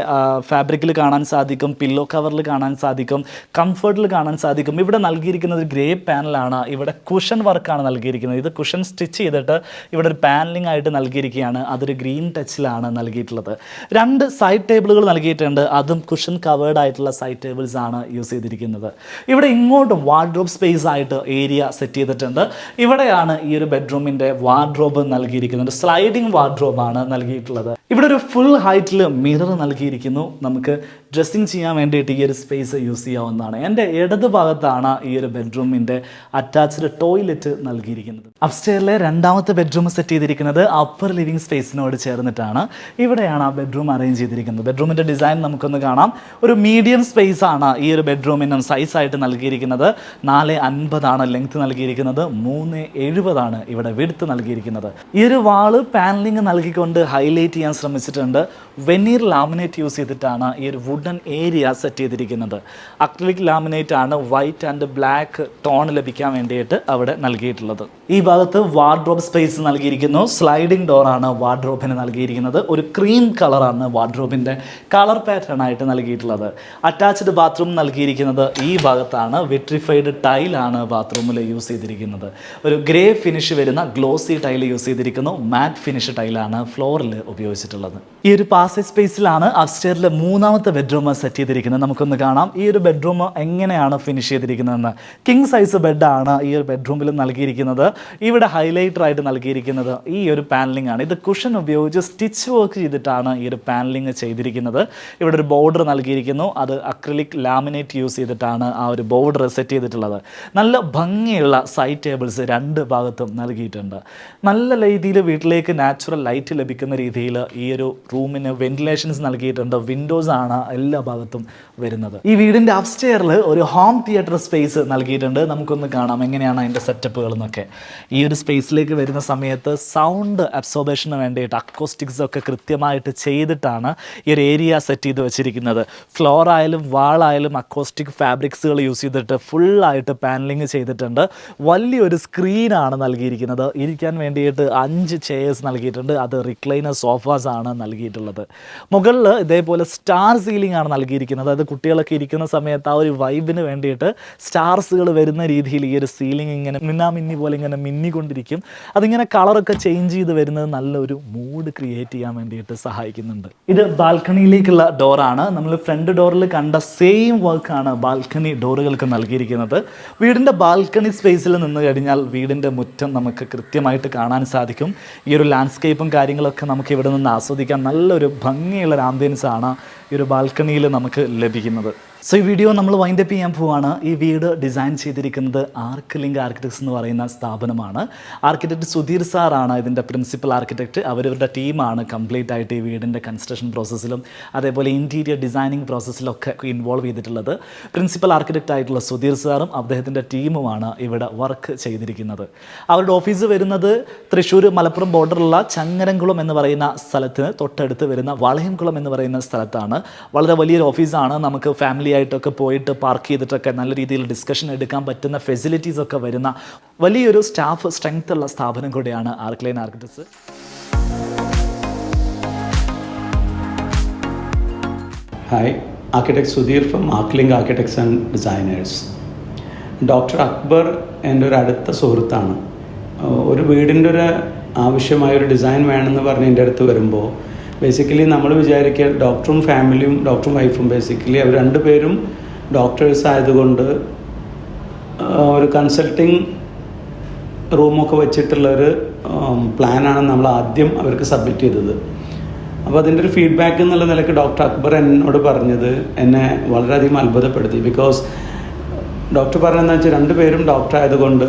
A: ഫാബ്രിക്കിൽ കാണാൻ സാധിക്കും, പില്ലോ കവറിൽ കാണാൻ സാധിക്കും, കംഫർട്ടിൽ കാണാൻ സാധിക്കും. ഇവിടെ നൽകിയിരിക്കുന്നത് ഗ്രേ പാനലാണ്. ഇവിടെ കുഷൻ വർക്കാണ് നൽകിയിരിക്കുന്നത്. ഇത് കുഷൻ സ്റ്റിച്ച് ചെയ്തിട്ട് ഇവിടെ ഒരു പാനലിംഗ് ആയിട്ട് നൽകിയിരിക്കുകയാണ്. അതൊരു ഗ്രീൻ ടച്ചിലാണ് നൽകിയിട്ടുള്ളത്. 2 സൈഡ് ടേബിളുകൾ നൽകിയിട്ടുണ്ട്. അതും കുഷൻ കവേർഡ് ആയിട്ടുള്ള സൈഡ് ടേബിൾസ് ആണ് യൂസ് ചെയ്തിരിക്കുന്നത്. ഇവിടെ ഇങ്ങോട്ട് വാർഡ്രോബ് സ്പേസ് ആയിട്ട് ഏരിയ സെറ്റ് ചെയ്തിട്ടുണ്ട്. ഇവിടെയാണ് ഈ ഒരു ബെഡ്റൂമിൻ്റെ വാർഡ്രോബ് നൽകിയിരിക്കുന്നത്. സ്ലൈഡിംഗ് വാർഡ്രോബാണ് നൽകിയിട്ടുള്ളത്. ഇവിടെ ഒരു ഫുൾ ഹൈറ്റിൽ മിറർ നൽകിയിരിക്കുന്നു. നമുക്ക് ഡ്രസ്സിങ് ചെയ്യാൻ വേണ്ടിയിട്ട് ഈ ഒരു സ്പേസ് യൂസ് ചെയ്യാവുന്നതാണ്. എൻ്റെ ഇടത് ഭാഗത്താണ് ഈ ഒരു ബെഡ്റൂമിൻ്റെ അറ്റാച്ച്ഡ് ടോയ്ലറ്റ് നൽകിയിരിക്കുന്നത്. അപ്സ്റ്റെയറിലെ രണ്ടാമത്തെ ബെഡ്റൂം സെറ്റ് ചെയ്തിരിക്കുന്നത് അപ്പർ ലിവിങ് സ്പേസിനോട് ചേർന്നിട്ടാണ്. ഇവിടെയാണ് ആ ബെഡ്റൂം അറേഞ്ച് ചെയ്തിരിക്കുന്നത്. ബെഡ്റൂമിൻ്റെ ഡിസൈൻ നമുക്കൊന്ന് കാണാം. ഒരു മീഡിയം സ്പേസ് ആണ് ഈ ഒരു ബെഡ്റൂമിനും സൈസായിട്ട് നൽകിയിരിക്കുന്നത്. 4.50 ലെങ്ത് നൽകിയിരിക്കുന്നത്, 3.70 ഇവിടെ വിഡ്ത്ത് നൽകിയിരിക്കുന്നത്. ഈ ഒരു വാള് പാനലിംഗ് നൽകിക്കൊണ്ട് ഹൈലൈറ്റ് ചെയ്യാൻ ശ്രമിച്ചിട്ടുണ്ട്. വെനീർ ലാമിനേറ്റ് യൂസ് ചെയ്തിട്ടാണ് ഈ ഒരു വുഡൻ ഏരിയ സെറ്റ് ചെയ്തിരിക്കുന്നത്. അക്രിലിക് ലാമിനേറ്റ് ആണ് വൈറ്റ് ആൻഡ് ബ്ലാക്ക് ടോൺ ലഭിക്കാൻ വേണ്ടിയിട്ട് അവിടെ നൽകിയിട്ടുള്ളത്. ഈ ഭാഗത്ത് വാർഡ്രോബ് സ്പേസ് നൽകിയിരിക്കുന്നു. സ്ലൈഡിംഗ് ഡോറാണ് വാർഡ്രോബിന് നൽകിയിരിക്കുന്നത്. ഒരു ക്രീം കളറാണ് വാർഡ്രോബിൻ്റെ കളർ പാറ്റേൺ ആയിട്ട് നൽകിയിട്ടുള്ളത്. അറ്റാച്ച്ഡ് ബാത്റൂം നൽകിയിരിക്കുന്നത് ഈ ഭാഗത്താണ്. വിട്രിഫൈഡ് ടൈലാണ് ബാത്റൂമിൽ യൂസ് ചെയ്തിരിക്കുന്നത്. ഒരു ഗ്രേ ഫിനിഷ് വരുന്ന ഗ്ലോസി ടൈൽ യൂസ് ചെയ്തിരിക്കുന്നു. മാറ്റ് ഫിനിഷ് ടൈലാണ് ഫ്ലോറിൽ ഉപയോഗിച്ചിട്ടുള്ളത്. ഈ ഒരു പാസേജ് സ്പേസിലാണ് അപ്സ്റ്റെയറിലെ മൂന്നാമത്തെ ബെഡ്റൂം സെറ്റ് ചെയ്തിരിക്കുന്നത്. നമുക്കൊന്ന് കാണാം ഈ ഒരു ബെഡ്റൂം എങ്ങനെയാണ് ഫിനിഷ് ചെയ്തിരിക്കുന്നതെന്ന്. കിങ് സൈസ് ബെഡാണ് ഈ ഒരു ബെഡ്റൂമിൽ നൽകിയിരിക്കുന്നത്. ഇവിടെ ഹൈലൈറ്റർ ആയിട്ട് നൽകിയിരിക്കുന്നത് ഈ ഒരു പാനലിംഗ് ആണ്. ഇത് കുഷൻ ഉപയോഗിച്ച് സ്റ്റിച്ച് വർക്ക് ചെയ്തിട്ടാണ് ഈ ഒരു പാനലിംഗ് ചെയ്തിരിക്കുന്നത്. ഇവിടെ ഒരു ബോർഡർ നൽകിയിരിക്കുന്നു. അത് അക്രിലിക് ലാമിനേറ്റ് യൂസ് ചെയ്തിട്ടാണ് ആ ഒരു ബോർഡർ സെറ്റ് ചെയ്തിട്ടുള്ളത്. നല്ല ഭംഗിയുള്ള സൈഡ് ടേബിൾസ് രണ്ട് ഭാഗത്തും നൽകിയിട്ടുണ്ട്. നല്ല രീതിയിൽ വീട്ടിലേക്ക് നാച്ചുറൽ ലൈറ്റ് ലഭിക്കുന്ന രീതിയിൽ ഈ ഒരു റൂമിന് വെന്റിലേഷൻസ് നൽകിയിട്ടുണ്ട്. വിൻഡോസ് ആണ് എല്ലാ ഭാഗത്തും വരുന്നത്. ഈ വീടിൻ്റെ അപ്സ്റ്റെയറിൽ ഒരു ഹോം തിയേറ്റർ സ്പേസ് നൽകിയിട്ടുണ്ട്. നമുക്കൊന്ന് കാണാം എങ്ങനെയാണ് അതിൻ്റെ സെറ്റപ്പുകൾ എന്നൊക്കെ. ഈ ഒരു സ്പേസിലേക്ക് വരുന്ന സമയത്ത് സൗണ്ട് അബ്സോർബേഷന് വേണ്ടിയിട്ട് അക്കോസ്റ്റിക്സ് ഒക്കെ കൃത്യമായിട്ട് ചെയ്തിട്ടാണ് ഈ ഒരു ഏരിയ സെറ്റ് ചെയ്ത് വെച്ചിരിക്കുന്നത്. ഫ്ലോർ ആയാലും വാളായാലും അക്കോസ്റ്റിക് ഫാബ്രിക്സുകൾ യൂസ് ചെയ്തിട്ട് ഫുള്ളായിട്ട് പാനലിങ് ചെയ്തിട്ടുണ്ട്. വലിയൊരു സ്ക്രീനാണ് നൽകിയിരിക്കുന്നത്. ഇരിക്കാൻ വേണ്ടിയിട്ട് 5 ചെയേഴ്സ് നൽകിയിട്ടുണ്ട്. അത് റിക്ലൈനർ സോഫാസ് ആണ് നൽകിയിട്ടുള്ളത്. മുകളിൽ ഇതേപോലെ സ്റ്റാർ സീലിംഗ് ആണ് നൽകിയിരിക്കുന്നത്. അത് കുട്ടികളൊക്കെ ഇരിക്കുന്ന സമയത്ത് ആ ഒരു വൈബിന് വേണ്ടിയിട്ട് സ്റ്റാർസുകൾ വരുന്ന രീതിയിൽ ഈ ഒരു സീലിംഗ് ഇങ്ങനെ മിന്നാമിന്നി പോലെ ഇങ്ങനെ മിന്നിക്കൊണ്ടിരിക്കും. അതിങ്ങനെ കളറൊക്കെ ചേഞ്ച് ചെയ്ത് വരുന്നത് നല്ലൊരു മൂഡ് ക്രിയേറ്റ് ചെയ്യാൻ വേണ്ടിയിട്ട് സഹായിക്കുന്നുണ്ട്. ഇത് ബാൽക്കണിയിലേക്കുള്ള ഡോറാണ്. നമ്മൾ ഫ്രണ്ട് ഡോറിൽ കണ്ട സെയിം വർക്കാണ് ബാൽക്കണി ഡോറുകൾക്ക് നൽകിയിരിക്കുന്നത്. വീടിൻ്റെ ബാൽക്കണി സ്പേസിൽ നിന്ന് കഴിഞ്ഞാൽ വീടിൻ്റെ മുറ്റം നമുക്ക് കൃത്യമായിട്ട് കാണാൻ സാധിക്കും. ഈ ഒരു ലാൻഡ്സ്കേപ്പും കാര്യങ്ങളൊക്കെ നമുക്ക് ഇവിടെ നിന്ന് ആസ്വദിക്കാൻ നല്ലൊരു ഭംഗിയുള്ളൊരു ആംബിയൻസ് ആണ് ഈ ഒരു ബാൽക്കണിയിൽ നമുക്ക് ലഭിക്കുന്നത്. സോ ഈ വീഡിയോ നമ്മൾ വൈൻഡപ്പ് ചെയ്യാൻ പോവാണ്. ഈ വീട് ഡിസൈൻ ചെയ്തിരിക്കുന്നത് ആർക്ക്ലിങ്ക് ആർക്കിടെക്ട്സ് എന്ന് പറയുന്ന സ്ഥാപനമാണ്. ആർക്കിടെക്ട് സുധീർ സാറാണ് ഇതിൻ്റെ പ്രിൻസിപ്പൽ ആർക്കിടെക്ട്. അവരുടെ ടീമാണ് കംപ്ലീറ്റ് ആയിട്ട് ഈ വീടിൻ്റെ കൺസ്ട്രക്ഷൻ പ്രോസസ്സിലും അതേപോലെ ഇൻറ്റീരിയർ ഡിസൈനിങ് പ്രോസസ്സിലൊക്കെ ഇൻവോൾവ് ചെയ്തിട്ടുള്ളത്. പ്രിൻസിപ്പൽ ആർക്കിടെക്റ്റ് ആയിട്ടുള്ള സുധീർ സാറും അദ്ദേഹത്തിൻ്റെ ടീമുമാണ് ഇവിടെ വർക്ക് ചെയ്തിരിക്കുന്നത്. അവരുടെ ഓഫീസ് വരുന്നത് തൃശ്ശൂർ മലപ്പുറം ബോർഡറിലുള്ള ചങ്ങരംകുളം എന്ന് പറയുന്ന സ്ഥലത്തിന് തൊട്ടടുത്ത് വരുന്ന വളയംകുളം എന്ന് പറയുന്ന സ്ഥലത്താണ്. വളരെ വലിയൊരു ഓഫീസാണ്. നമുക്ക് ഫാമിലി ആയിട്ടൊക്കെ പോയിട്ട് പാർക്ക് ചെയ്തിട്ടൊക്കെ നല്ല രീതിയിൽ ഡിസ്കഷൻ എടുക്കാൻ പറ്റുന്ന ഫെസിലിറ്റീസ് ഒക്കെ വരുന്ന വലിയൊരു സ്റ്റാഫ് സ്ട്രെങ്ത് ഉള്ള സ്ഥാപനം കൂടിയാണ് Arcline architects.
B: Hi, architect Sudheer from Arclink architects and designers. Doctor Akbar എൻ്റെ ഒരു അടുത്ത സുഹൃത്താണ്. ഒരു വീടിൻ്റെ ഒരു ആവശ്യമായൊരു ഡിസൈൻ വേണമെന്ന് പറഞ്ഞ് എൻ്റെ അടുത്ത് വരുമ്പോൾ ബേസിക്കലി നമ്മൾ വിചാരിക്കുക ഡോക്ടറും ഫാമിലിയും ഡോക്ടറും വൈഫും ബേസിക്കലി അവർ രണ്ടുപേരും ഡോക്ടേഴ്സ് ആയതുകൊണ്ട് ഒരു കൺസൾട്ടിങ് റൂമൊക്കെ വെച്ചിട്ടുള്ളൊരു പ്ലാനാണ് നമ്മൾ ആദ്യം അവർക്ക് സബ്മിറ്റ് ചെയ്തത്. അപ്പോൾ അതിൻ്റെ ഒരു ഫീഡ്ബാക്ക് എന്നുള്ള നിലയ്ക്ക് ഡോക്ടർ അക്ബർ എന്നോട് പറഞ്ഞത് എന്നെ വളരെയധികം അത്ഭുതപ്പെടുത്തി. ബിക്കോസ് ഡോക്ടർ പറഞ്ഞതെന്ന് വെച്ചാൽ രണ്ടുപേരും ഡോക്ടർ ആയതുകൊണ്ട്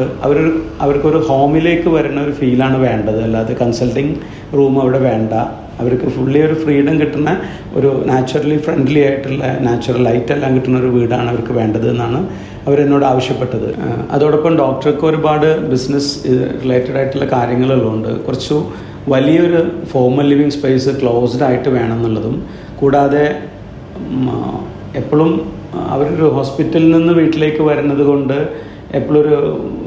B: അവർക്കൊരു ഹോമിലേക്ക് വരുന്ന ഒരു ഫീലാണ് വേണ്ടത്, അല്ലാതെ കൺസൾട്ടിങ് റൂം അവിടെ വേണ്ട. അവർക്ക് ഫുള്ളി ഒരു ഫ്രീഡം കിട്ടുന്ന ഒരു നാച്ചുറലി ഫ്രണ്ട്ലി ആയിട്ടുള്ള നാച്ചുറൽ ലൈറ്റ് എല്ലാം കിട്ടുന്ന ഒരു വീടാണ് അവർക്ക് വേണ്ടത് എന്നാണ് അവരെന്നോട് ആവശ്യപ്പെട്ടത്. അതോടൊപ്പം ഡോക്ടർക്ക് ഒരുപാട് ബിസിനസ് റിലേറ്റഡ് ആയിട്ടുള്ള കാര്യങ്ങളുള്ളതുകൊണ്ട് കുറച്ചു വലിയൊരു ഫോർമൽ ലിവിങ് സ്പേസ് ക്ലോസ്ഡ് ആയിട്ട് വേണം എന്നുള്ളതും, കൂടാതെ എപ്പോഴും അവരൊരു ഹോസ്പിറ്റലിൽ നിന്ന് വീട്ടിലേക്ക് വരുന്നത് കൊണ്ട് എപ്പോഴൊരു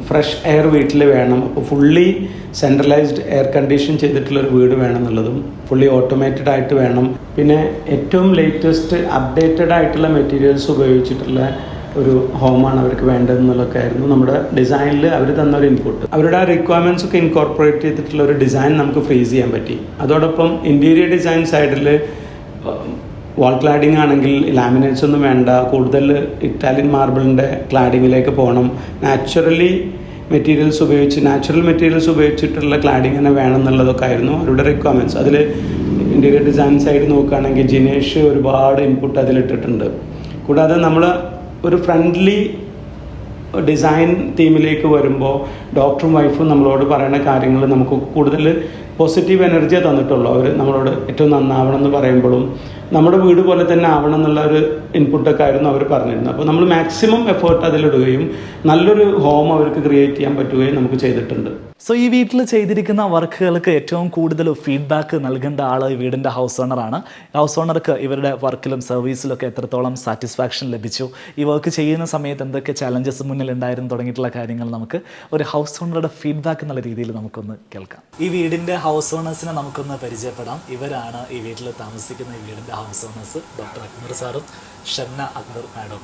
B: ഫ്രഷ് എയർ വീട്ടിൽ വേണം. അപ്പോൾ ഫുള്ളി സെൻട്രലൈസ്ഡ് എയർ കണ്ടീഷൻ ചെയ്തിട്ടുള്ളൊരു വീട് വേണം എന്നുള്ളതും, ഫുള്ളി ഓട്ടോമേറ്റഡ് ആയിട്ട് വേണം. പിന്നെ ഏറ്റവും ലേറ്റസ്റ്റ് അപ്ഡേറ്റഡ് ആയിട്ടുള്ള മെറ്റീരിയൽസ് ഉപയോഗിച്ചിട്ടുള്ള ഒരു ഹോമാണ് അവർക്ക് വേണ്ടതെന്നുള്ളതൊക്കെ ആയിരുന്നു നമ്മുടെ ഡിസൈനിൽ അവർ തന്നൊരു ഇൻപുട്ട്. അവരുടെ ആ റിക്വയർമെൻറ്റ്സ് ഒക്കെ ഇൻകോർപ്പറേറ്റ് ചെയ്തിട്ടുള്ള ഒരു ഡിസൈൻ നമുക്ക് ഫ്രീസ് ചെയ്യാൻ പറ്റി. അതോടൊപ്പം ഇൻറ്റീരിയർ ഡിസൈൻ സൈഡിൽ വാൾ ക്ലാഡിംഗ് ആണെങ്കിൽ ലാമിനേറ്റ്സ് ഒന്നും വേണ്ട, കൂടുതൽ ഇറ്റാലിയൻ മാർബിളിൻ്റെ ക്ലാഡിങ്ങിലേക്ക് പോകണം, നാച്ചുറൽ മെറ്റീരിയൽസ് ഉപയോഗിച്ചിട്ടുള്ള ക്ലാഡിങ് തന്നെ വേണം എന്നുള്ളതൊക്കെ ആയിരുന്നു അവരുടെ റിക്വയർമെൻറ്റ്സ്. അതിൽ ഇൻറ്റീരിയർ ഡിസൈൻ സൈഡ് നോക്കുകയാണെങ്കിൽ ജിനേഷ് ഒരുപാട് ഇൻപുട്ട് അതിലിട്ടിട്ടുണ്ട്. കൂടാതെ നമ്മൾ ഒരു ഫ്രണ്ട്ലി ഡിസൈൻ തീമിലേക്ക് വരുമ്പോൾ ഡോക്ടറും വൈഫും നമ്മളോട് പറയുന്ന കാര്യങ്ങൾ നമുക്ക് കൂടുതൽ പോസിറ്റീവ് എനർജിയെ തന്നിട്ടുള്ളൂ. അവർ നമ്മളോട് ഏറ്റവും നന്നാവണം എന്ന് പറയുമ്പോഴും നമ്മുടെ വീട് പോലെ തന്നെ ആവണം എന്നുള്ള ഒരു ഇൻപുട്ടൊക്കെ ആയിരുന്നു അവർ പറഞ്ഞിരുന്നത്. അപ്പോൾ നമ്മൾ മാക്സിമം എഫേർട്ട് അതിലിടുകയും നല്ലൊരു ഹോം അവർക്ക് ക്രിയേറ്റ് ചെയ്യാൻ പറ്റുകയും നമുക്ക് ചെയ്തിട്ടുണ്ട്.
A: സോ ഈ വീട്ടിൽ ചെയ്തിരിക്കുന്ന വർക്കുകൾക്ക് ഏറ്റവും കൂടുതൽ ഫീഡ്ബാക്ക് നൽകേണ്ട ആൾ ഈ വീടിൻ്റെ ഹൗസ് ഓണറാണ്. ഹൗസ് ഓണർക്ക് ഇവരുടെ വർക്കിലും സർവീസിലൊക്കെ എത്രത്തോളം സാറ്റിസ്ഫാക്ഷൻ ലഭിച്ചു, ഈ വർക്ക് ചെയ്യുന്ന സമയത്ത് എന്തൊക്കെ ചലഞ്ചസ് മുന്നിൽ ഉണ്ടായിരുന്നു തുടങ്ങിയിട്ടുള്ള കാര്യങ്ങൾ നമുക്ക് ഒരു ഹൗസ് ഓണറുടെ ഫീഡ്ബാക്ക് എന്നുള്ള രീതിയിൽ നമുക്കൊന്ന് കേൾക്കാം. ഈ വീടിൻ്റെ ഹൗസ് ഓണേഴ്സിനെ നമുക്കൊന്ന് പരിചയപ്പെടാം. ഇവരാണ് ഈ വീട്ടിൽ താമസിക്കുന്ന ഈ വീടിൻ്റെ ഹൗസ് ഓണേഴ്സ്, ഡോക്ടർ അക്ബർ സാറും ഷംന അക്ബർ മാഡം.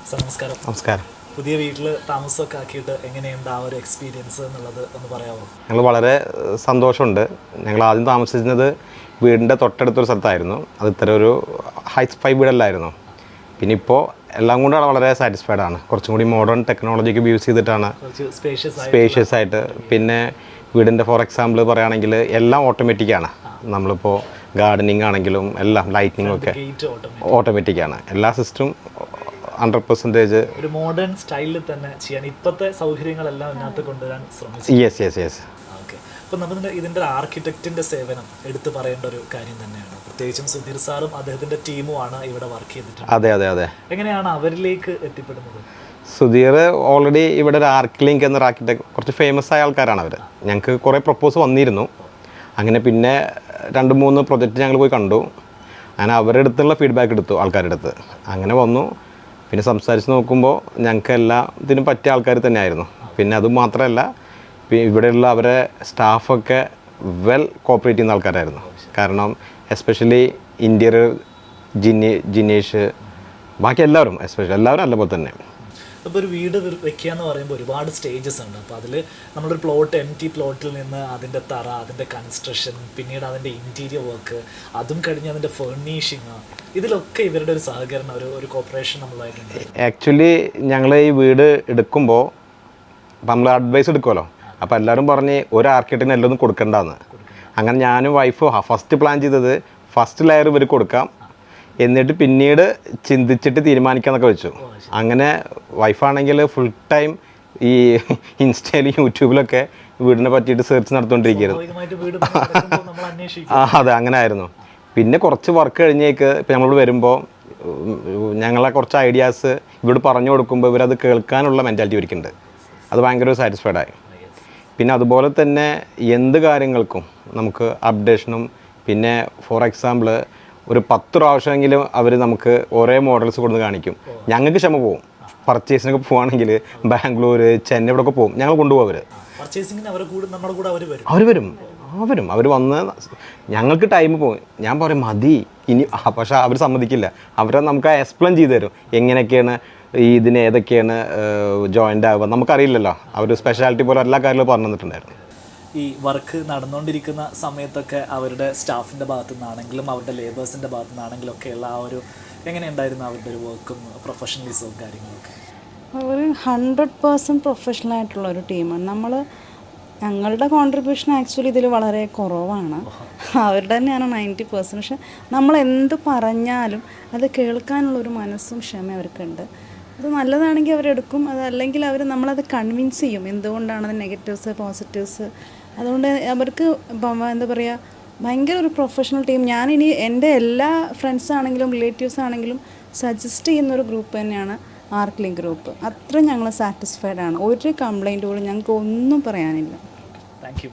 A: സാർ നമസ്കാരം.
C: നമസ്കാരം.
A: പുതിയ വീട്ടിൽ താമസമൊക്കെ ആക്കിയിട്ട് എങ്ങനെയുണ്ട് ആ ഒരു എക്സ്പീരിയൻസ് എന്നുള്ളത് ഒന്ന് പറയാമോ?
C: ഞങ്ങൾ വളരെ സന്തോഷമുണ്ട്. ഞങ്ങൾ ആദ്യം താമസിച്ചിരുന്നത് വീടിൻ്റെ തൊട്ടടുത്തൊരു സ്ഥലത്തായിരുന്നു. അത് ഇത്ര ഒരു ഹൈ വീടല്ലായിരുന്നു. പിന്നെ ഇപ്പോൾ എല്ലാം കൊണ്ടും വളരെ സാറ്റിസ്ഫൈഡ് ആണ്. കുറച്ചും കൂടി മോഡേൺ ടെക്നോളജിക്ക് യൂസ് ചെയ്തിട്ടാണ്, സ്പേഷ്യസ് ആയിട്ട്. പിന്നെ വീടിൻ്റെ ഫോർ എക്സാമ്പിൾ പറയുകയാണെങ്കിൽ എല്ലാം ഓട്ടോമാറ്റിക്കാണ്. നമ്മളിപ്പോൾ ഗാർഡനിങ് ആണെങ്കിലും എല്ലാം ലൈറ്റിങ്ങും ഒക്കെ ഓട്ടോമാറ്റിക്കാണ്. എല്ലാ സിസ്റ്റവും 100%
A: ഒരു മോഡേൺ സ്റ്റൈലിൽ തന്നെ ചെയ്യാൻ ഇപ്പോഴത്തെ സൗകര്യങ്ങളെല്ലാം ഇതിനകത്ത് കൊണ്ടുവരാൻ ശ്രമിച്ചു.
C: യെസ്.
A: ഓക്കെ. അപ്പം നമ്മൾ ഇതിൻ്റെ ആർക്കിടെക്റ്റിൻ്റെ സേവനം എടുത്തു പറയേണ്ട ഒരു കാര്യം തന്നെയാണ്. പ്രത്യേകിച്ചും സുധീർ സാറും അദ്ദേഹത്തിൻ്റെ ടീമുമാണ് ഇവിടെ വർക്ക് ചെയ്തിട്ടുണ്ട്.
C: അതെ.
A: എങ്ങനെയാണ് അവരിലേക്ക് എത്തിപ്പെടുന്നത്?
C: സുധീർ ഓൾറെഡി ഇവിടെ ഒരു ആർക്കിലിങ്ക് എന്നൊരു ആർക്കിടെക്ട്, കുറച്ച് ഫേമസ് ആയ ആൾക്കാരാണ് അവർ. ഞങ്ങൾക്ക് കുറേ പ്രപ്പോസ് വന്നിരുന്നു. അങ്ങനെ പിന്നെ 2-3 പ്രൊജക്റ്റ് ഞങ്ങൾ പോയി കണ്ടു. അങ്ങനെ അവരുടെ അടുത്തുള്ള ഫീഡ്ബാക്ക് എടുത്തു, ആൾക്കാരുടെ അടുത്ത്. അങ്ങനെ വന്നു. പിന്നെ സംസാരിച്ച് നോക്കുമ്പോൾ ഞങ്ങൾക്ക് എല്ലാത്തിനും പറ്റിയ ആൾക്കാർ തന്നെയായിരുന്നു. പിന്നെ അതുമാത്രമല്ല, ഇവിടെയുള്ള അവരെ സ്റ്റാഫൊക്കെ വെൽ കോപ്പറേറ്റ് ചെയ്യുന്ന ആൾക്കാരായിരുന്നു. കാരണം എസ്പെഷ്യലി ഇൻറ്റീരിയർ ജിനേഷ്, ബാക്കി എല്ലാവരും എല്ലാവരും നല്ലപോലെ തന്നെ.
A: അപ്പോൾ ഒരു വീട് വെക്കുക എന്ന് പറയുമ്പോൾ ഒരുപാട് സ്റ്റേജസ് ഉണ്ട്. അപ്പോൾ അതിൽ നമ്മളൊരു പ്ലോട്ടിൽ നിന്ന് അതിൻ്റെ തറ, അതിൻ്റെ കൺസ്ട്രക്ഷൻ, പിന്നീട് അതിൻ്റെ ഇൻറ്റീരിയർ വർക്ക്, അതും കഴിഞ്ഞ് അതിൻ്റെ ഫർണിഷിങ്, ഇതിലൊക്കെ ഇവരുടെ ഒരു സഹകരണം, ഒരു കോപ്പറേഷൻ നമ്മളായിട്ടുണ്ട്.
C: ആക്ച്വലി ഞങ്ങൾ ഈ വീട് എടുക്കുമ്പോൾ നമ്മൾ അഡ്വൈസ് എടുക്കുമല്ലോ. അപ്പോൾ എല്ലാവരും പറഞ്ഞ് ഒരു ആർക്കിടെക്റ്റിന് എല്ലാം കൊടുക്കണ്ടെന്ന്. അങ്ങനെ ഞാനും വൈഫ് ഫസ്റ്റ് പ്ലാൻ ചെയ്തത് ഫസ്റ്റ് ലെയർ ഇവർ കൊടുക്കാം, എന്നിട്ട് പിന്നീട് ചിന്തിച്ചിട്ട് തീരുമാനിക്കാമെന്നൊക്കെ വെച്ചു. അങ്ങനെ വൈഫാണെങ്കിൽ ഫുൾ ടൈം ഈ ഇൻസ്റ്റയിലും യൂട്യൂബിലൊക്കെ വീടിനെ പറ്റിയിട്ട് സെർച്ച് നടത്തുകൊണ്ടിരിക്കുകയായിരുന്നു. അതെ, അങ്ങനെ ആയിരുന്നു. പിന്നെ കുറച്ച് വർക്ക് കഴിഞ്ഞേക്ക് ഇപ്പം നമ്മളിവിടെ വരുമ്പോൾ ഞങ്ങളെ കുറച്ച് ഐഡിയാസ് ഇവിടെ പറഞ്ഞു കൊടുക്കുമ്പോൾ ഇവരത് കേൾക്കാനുള്ള മെൻറ്റാലിറ്റി ഇവർക്കുണ്ട്. അത് ഭയങ്കര സാറ്റിസ്ഫൈഡ് ആയി. പിന്നെ അതുപോലെ തന്നെ എന്ത് കാര്യങ്ങൾക്കും നമുക്ക് അപ്ഡേഷനും, പിന്നെ ഫോർ എക്സാമ്പിൾ ഒരു 10 പ്രാവശ്യമെങ്കിലും അവർ നമുക്ക് ഓരോ മോഡൽസ് കൊടുത്ത് കാണിക്കും. ഞങ്ങൾക്ക് ക്ഷമ പോവും. പർച്ചേസിനൊക്കെ പോവുകയാണെങ്കിൽ ബാംഗ്ലൂർ, ചെന്നൈ ഇവിടെയൊക്കെ പോകും. ഞങ്ങൾ കൊണ്ടുപോകും. അവർ വന്ന് ഞങ്ങൾക്ക് ടൈം പോകും. ഞാൻ പറയും മതി ഇനി, പക്ഷേ അവർ സമ്മതിക്കില്ല. അവരെ നമുക്ക് എക്സ്പ്ലെയിൻ ചെയ്ത് തരും എങ്ങനെയൊക്കെയാണ് ഇതിന് ഏതൊക്കെയാണ് ജോയിൻ്റ് ആവുക. നമുക്കറിയില്ലല്ലോ. അവർ സ്പെഷ്യാലിറ്റി പോലെ എല്ലാ കാര്യങ്ങളും പറഞ്ഞു തന്നിട്ടുണ്ടായിരുന്നു.
A: ഈ വർക്ക് നടന്നുകൊണ്ടിരിക്കുന്ന സമയത്തൊക്കെ അവരുടെ സ്റ്റാഫിൻ്റെ ഭാഗത്തു നിന്നാണെങ്കിലും അവരുടെ ലേബേഴ്സിൻ്റെ ഭാഗത്തു നിന്നാണെങ്കിലും ഒക്കെയുള്ള ആ ഒരു എങ്ങനെയുണ്ടായിരുന്നു അവരുടെ ഒരു വർക്കും പ്രൊഫഷണലിസവും കാര്യങ്ങളൊക്കെ?
D: ഒരു 100% പ്രൊഫഷണൽ ആയിട്ടുള്ള ഒരു ടീമാണ്. ഞങ്ങളുടെ കോൺട്രിബ്യൂഷൻ ആക്ച്വലി ഇതിൽ വളരെ കുറവാണ്. അവരുടെ തന്നെയാണ് 90%. പക്ഷെ നമ്മൾ എന്ത് പറഞ്ഞാലും അത് കേൾക്കാനുള്ളൊരു മനസ്സും ക്ഷമ അവർക്കുണ്ട്. അത് നല്ലതാണെങ്കിൽ അവരെടുക്കും, അതല്ലെങ്കിൽ നമ്മളത് കൺവിൻസ് ചെയ്യും എന്തുകൊണ്ടാണ് അത് നെഗറ്റീവ്സ് പോസിറ്റീവ്സ്. അതുകൊണ്ട് അവർക്ക് എന്താ പറയുക, ഭയങ്കര ഒരു പ്രൊഫഷണൽ ടീം. ഞാനിനി എൻ്റെ എല്ലാ ഫ്രണ്ട്സ് ആണെങ്കിലും റിലേറ്റീവ്സ് ആണെങ്കിലും സജസ്റ്റ് ചെയ്യുന്നൊരു ഗ്രൂപ്പ് തന്നെയാണ് ആർക്കിലിങ്ക് ഗ്രൂപ്പ്. അത്ര ഞങ്ങൾ സാറ്റിസ്ഫൈഡ് ആണ്. ഒരു കംപ്ലൈൻറ്റ് പോലും ഞങ്ങൾക്ക് ഒന്നും പറയാനില്ല.
A: Thank you.